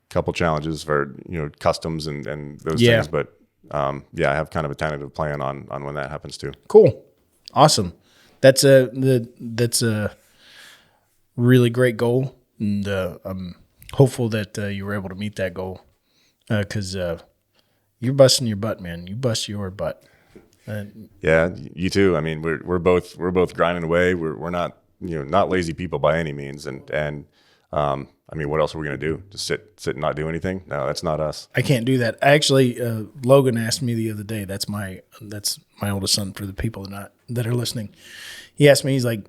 Couple challenges for customs and those things, but I have kind of a tentative plan on when that happens too. Cool, awesome. That's a really great goal, and I'm hopeful that you were able to meet that goal, because you're busting your butt, man. You bust your butt. Yeah, you too. I mean, we're both grinding away. We're not not lazy people by any means, and I mean, what else are we going to do? Just sit and not do anything? No, that's not us. I can't do that. Actually, Logan asked me the other day. That's my oldest son, for the people that are listening. He asked me. He's like,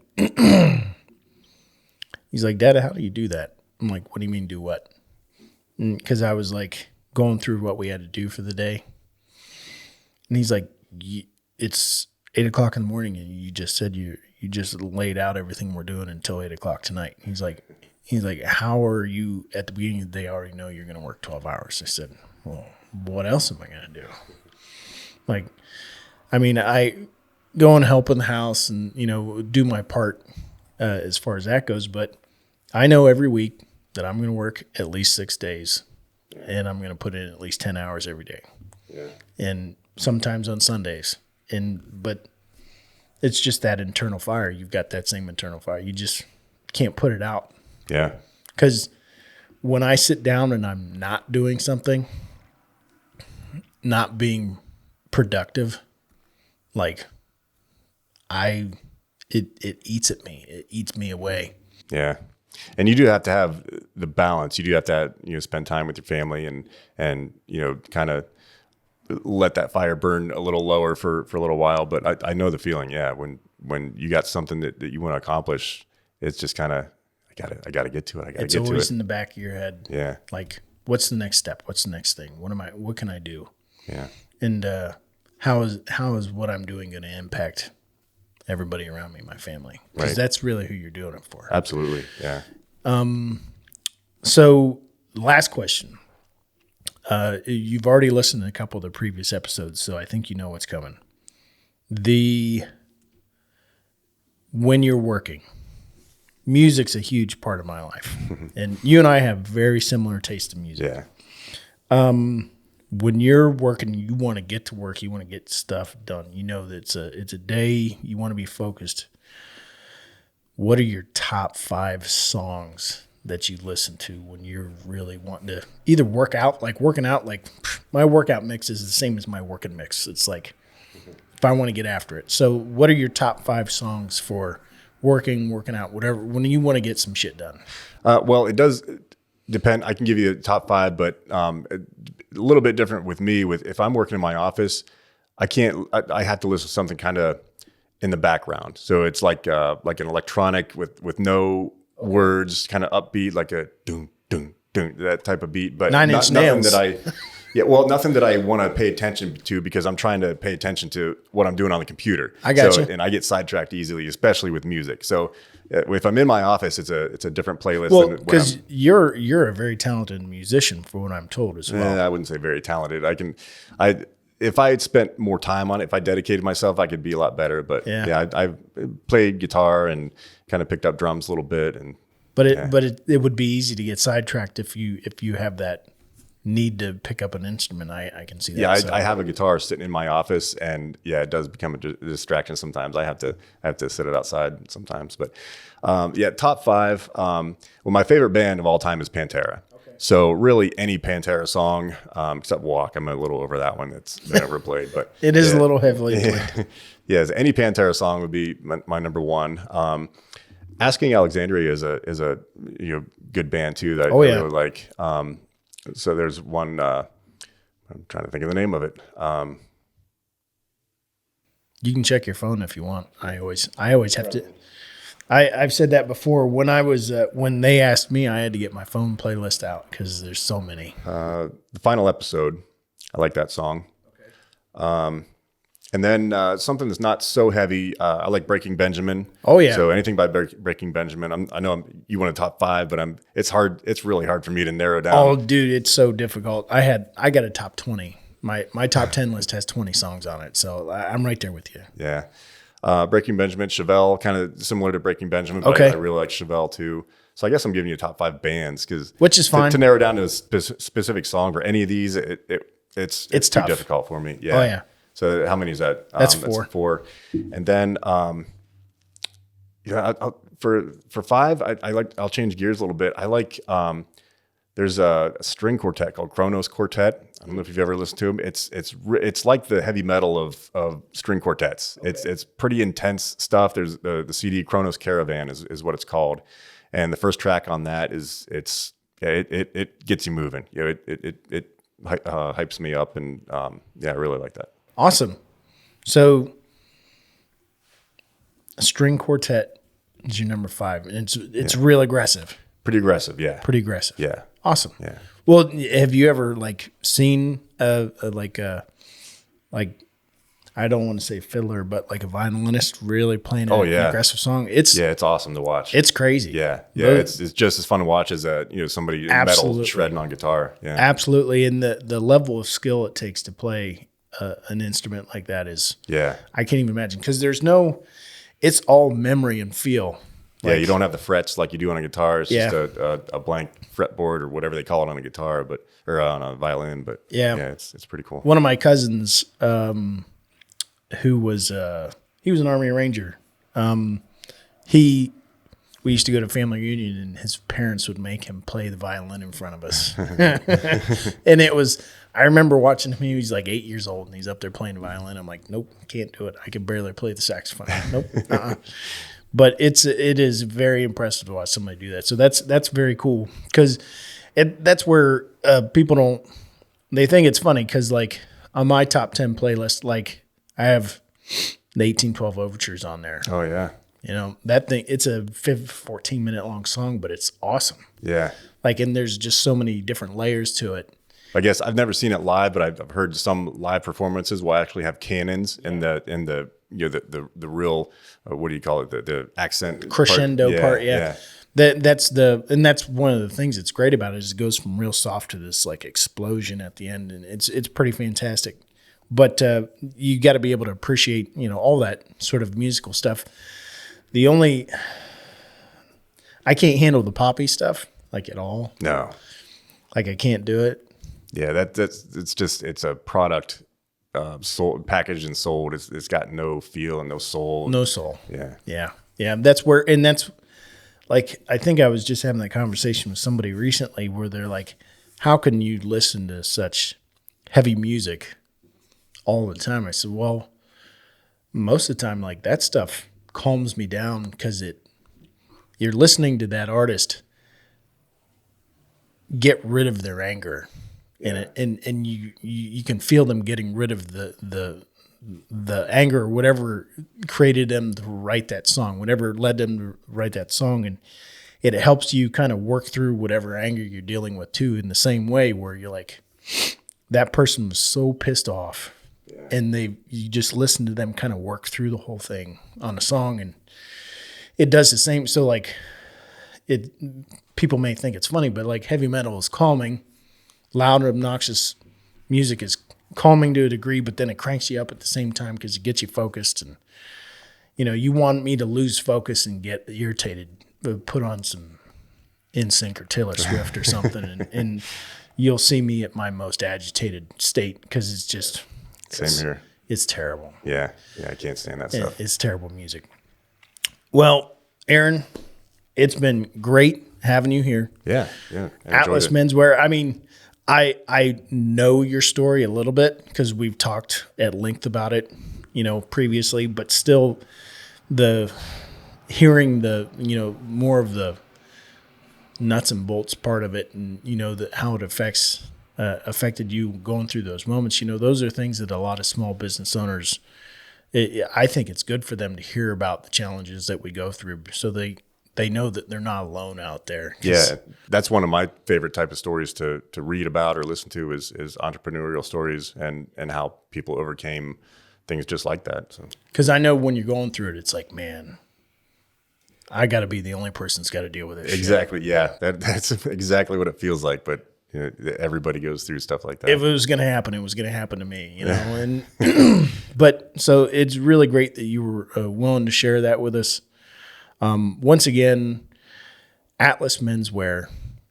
Dad, how do you do that? I'm like, what do you mean do what? Because I was like going through what we had to do for the day, and he's like, it's 8:00 in the morning, and you just said you just laid out everything we're doing until 8:00 tonight. He's like, how are you at the beginning of the day already know you're going to work 12 hours? I said, well, what else am I going to do? Like, I mean, I go and help in the house and, do my part as far as that goes. But I know every week that I'm going to work at least 6 days, and I'm going to put in at least 10 hours every day. Yeah. And sometimes on Sundays. But it's just that internal fire. You've got that same internal fire. You just can't put it out. Yeah. Because when I sit down and I'm not doing something, not being productive, like it eats at me. It eats me away. Yeah. And you do have to have the balance. You do have to spend time with your family and kind of let that fire burn a little lower for a little while. But I know the feeling. Yeah. When you got something that you want to accomplish, it's just kind of, I got to get to it. It's always in the back of your head. Yeah. Like, what's the next step? What's the next thing? What can I do? Yeah. And how is what I'm doing going to impact everybody around me, my family? Because that's really who you're doing it for. Absolutely. Yeah. So last question. You've already listened to a couple of the previous episodes, so I think you know what's coming. When you're working, music's a huge part of my life. And you and I have very similar taste in music. Yeah. When you're working, you want to get to work, you want to get stuff done. You know that it's a day, you want to be focused. What are your top 5 songs that you listen to when you're really wanting to either work out, like working out? Like, my workout mix is the same as my working mix. It's like, if I want to get after it. So what are your top 5 songs for working out, whatever, when you want to get some shit done? Well, it does depend. I can give you the top 5, but a little bit different with me. If I'm working in my office, I have to listen to something kind of in the background. So it's like an electronic with no words, kind of upbeat, like a doom, doom, doom, that type of beat. But Nine Inch nothing Nails. that nothing that I want to pay attention to, because I'm trying to pay attention to what I'm doing on the computer. I got you. And I get sidetracked easily, especially with music. So if I'm in my office, it's a different playlist. Well, than when because you're a very talented musician, for what I'm told as well. I wouldn't say very talented. If I had spent more time on it, if I dedicated myself, I could be a lot better. But I've played guitar and kind of picked up drums a little bit. But it would be easy to get sidetracked if you have that need to pick up an instrument. I can see that. Yeah, I have a guitar sitting in my office, and it does become a distraction sometimes. I have to sit it outside sometimes. But top 5. Well, my favorite band of all time is Pantera. So really any Pantera song, except Walk. I'm a little over that one. It's been overplayed, but it is a little heavily played. Yes, any Pantera song would be my number one. Asking Alexandria is a good band too that I really like. So there's one. I'm trying to think of the name of it. You can check your phone if you want. I always have to. I've said that before. When I was when they asked me, I had to get my phone playlist out because there's so many. The Final Episode, I like that song. Okay. And then something that's not so heavy. I like Breaking Benjamin. Oh yeah. So anything by Breaking Benjamin. I know you want a top 5, but it's hard. It's really hard for me to narrow down. Oh, dude, it's so difficult. I got a top 20. My top 10 list has 20 songs on it, so I'm right there with you. Yeah. Breaking Benjamin, Chevelle, kind of similar to Breaking Benjamin, but okay. I really like Chevelle too. So I guess I'm giving you a top 5 bands, which is fine to narrow down to a specific song for any of these. It's too tough. difficult for me. Yeah. Oh yeah. So how many is that? That's 4. That's 4. And then for 5, I'll change gears a little bit. I like there's a string quartet called Kronos Quartet. I don't know if you've ever listened to them. It's like the heavy metal of string quartets. Okay. It's pretty intense stuff. There's the CD Kronos Caravan is what it's called, and the first track on that it gets you moving. It hypes me up, and I really like that. Awesome. So, a string quartet is your number 5, and it's real aggressive. Pretty aggressive, yeah. Pretty aggressive. Yeah. Awesome. Yeah. Well, have you ever seen I don't want to say fiddler, but like a violinist really playing an aggressive song? It's awesome to watch. It's crazy. Yeah. It's just as fun to watch as somebody in metal shredding on guitar. Yeah. Absolutely. And the level of skill it takes to play an instrument like that is I can't even imagine, because it's all memory and feel. Yeah, you don't have the frets like you do on a guitar. It's just a blank fretboard or whatever they call it on a guitar, or on a violin. But it's pretty cool. One of my cousins, who was he was an Army Ranger. We used to go to family reunion, and his parents would make him play the violin in front of us. And I remember watching him. He was like 8 years old, and he's up there playing the violin. I'm like, nope, can't do it. I can barely play the saxophone. Nope. But it is very impressive to watch somebody do that. So that's very cool, because that's where people they think it's funny, because like on my top 10 playlist, like I have the 1812 Overtures on there. Oh yeah. That thing, it's a 14-minute long song, but it's awesome. Yeah. And there's just so many different layers to it. I guess I've never seen it live, but I've heard some live performances will actually have cannons in the the real what do you call it, the accent crescendo part. Yeah. That's one of the things that's great about it, is it goes from real soft to this like explosion at the end, and it's pretty fantastic. But you got to be able to appreciate all that sort of musical stuff. I can't handle the poppy stuff at all. No, I can't do it. Yeah, it's a product sold, packaged and sold. It's got no feel and no soul. No soul. Yeah. That's where, and that's I think I was just having that conversation with somebody recently where they're like, how can you listen to such heavy music all the time? I said, well, most of the time, that stuff calms me down, because you're listening to that artist get rid of their anger. Yeah. And you can feel them getting rid of the the anger or whatever created them to write that song, whatever led them to write that song. And it helps you kind of work through whatever anger you're dealing with too, in the same way where you're like, that person was so pissed off. Yeah. And you just listen to them kind of work through the whole thing on a song, and it does the same. So like people may think it's funny, but like heavy metal is calming, loud and obnoxious music is calming to a degree, but then it cranks you up at the same time because it gets you focused. And, you want me to lose focus and get irritated, put on some NSYNC or Taylor Swift or something, and you'll see me at my most agitated state because it's just... Same here. It's terrible. Yeah, I can't stand that stuff. It's terrible music. Well, Aaron, it's been great having you here. Yeah. Atlas Menswear. I mean, I know your story a little bit because we've talked at length about it, previously, but still hearing more of the nuts and bolts part of it, and how it affected you going through those moments. Those are things that a lot of small business owners, I think it's good for them to hear about the challenges that we go through, so they know that they're not alone out there. Yeah, that's one of my favorite type of stories to read about or listen to is entrepreneurial stories and how people overcame things just like that. So, because I know when you're going through it, it's like, man, I got to be the only person that's got to deal with it. Exactly. Shit. Yeah, that's exactly what it feels like. But everybody goes through stuff like that. If it was going to happen, it was going to happen to me. And but so it's really great that you were willing to share that with us. Once again, Atlas Menswear.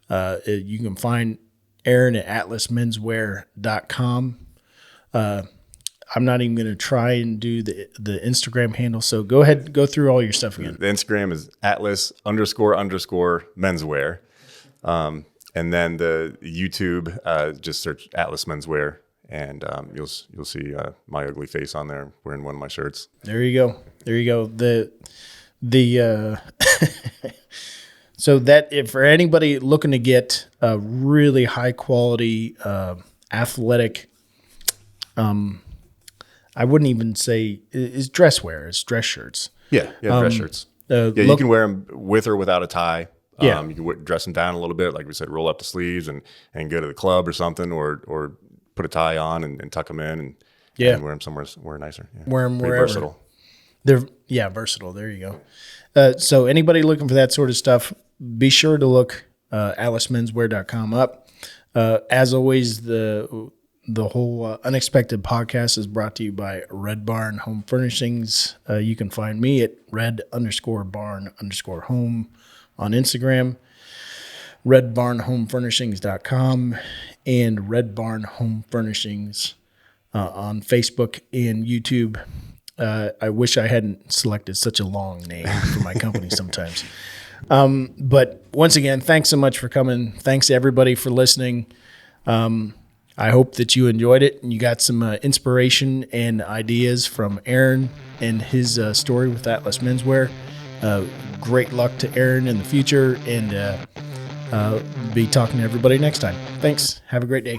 You can find Aaron at atlasmenswear.com. I'm not even going to try and do the Instagram handle. So go ahead, go through all your stuff again. The Instagram is Atlas__menswear. And then the YouTube, just search Atlas Menswear, and you'll see my ugly face on there wearing one of my shirts. There you go. So that if for anybody looking to get a really high quality athletic, I wouldn't even say it's dress wear. It's dress shirts. Yeah, dress shirts. You can wear them with or without a tie. Yeah. You can dress them down a little bit, like we said, roll up the sleeves and go to the club or something, or put a tie on and tuck them in and wear them somewhere nicer. Yeah. Wear them Pretty wherever. Versatile. They're versatile. There you go. So anybody looking for that sort of stuff, be sure to look atlasmenswear.com up. As always, the whole Unexpected podcast is brought to you by Red Barn Home Furnishings. You can find me at red_barn_home on Instagram, redbarnhomefurnishings.com, and Red Barn Home Furnishings on Facebook and YouTube. I wish I hadn't selected such a long name for my company sometimes. But once again, thanks so much for coming. Thanks everybody for listening. I hope that you enjoyed it and you got some inspiration and ideas from Aaron and his story with Atlas Menswear. Great luck to Aaron in the future, and be talking to everybody next time. Thanks. Have a great day.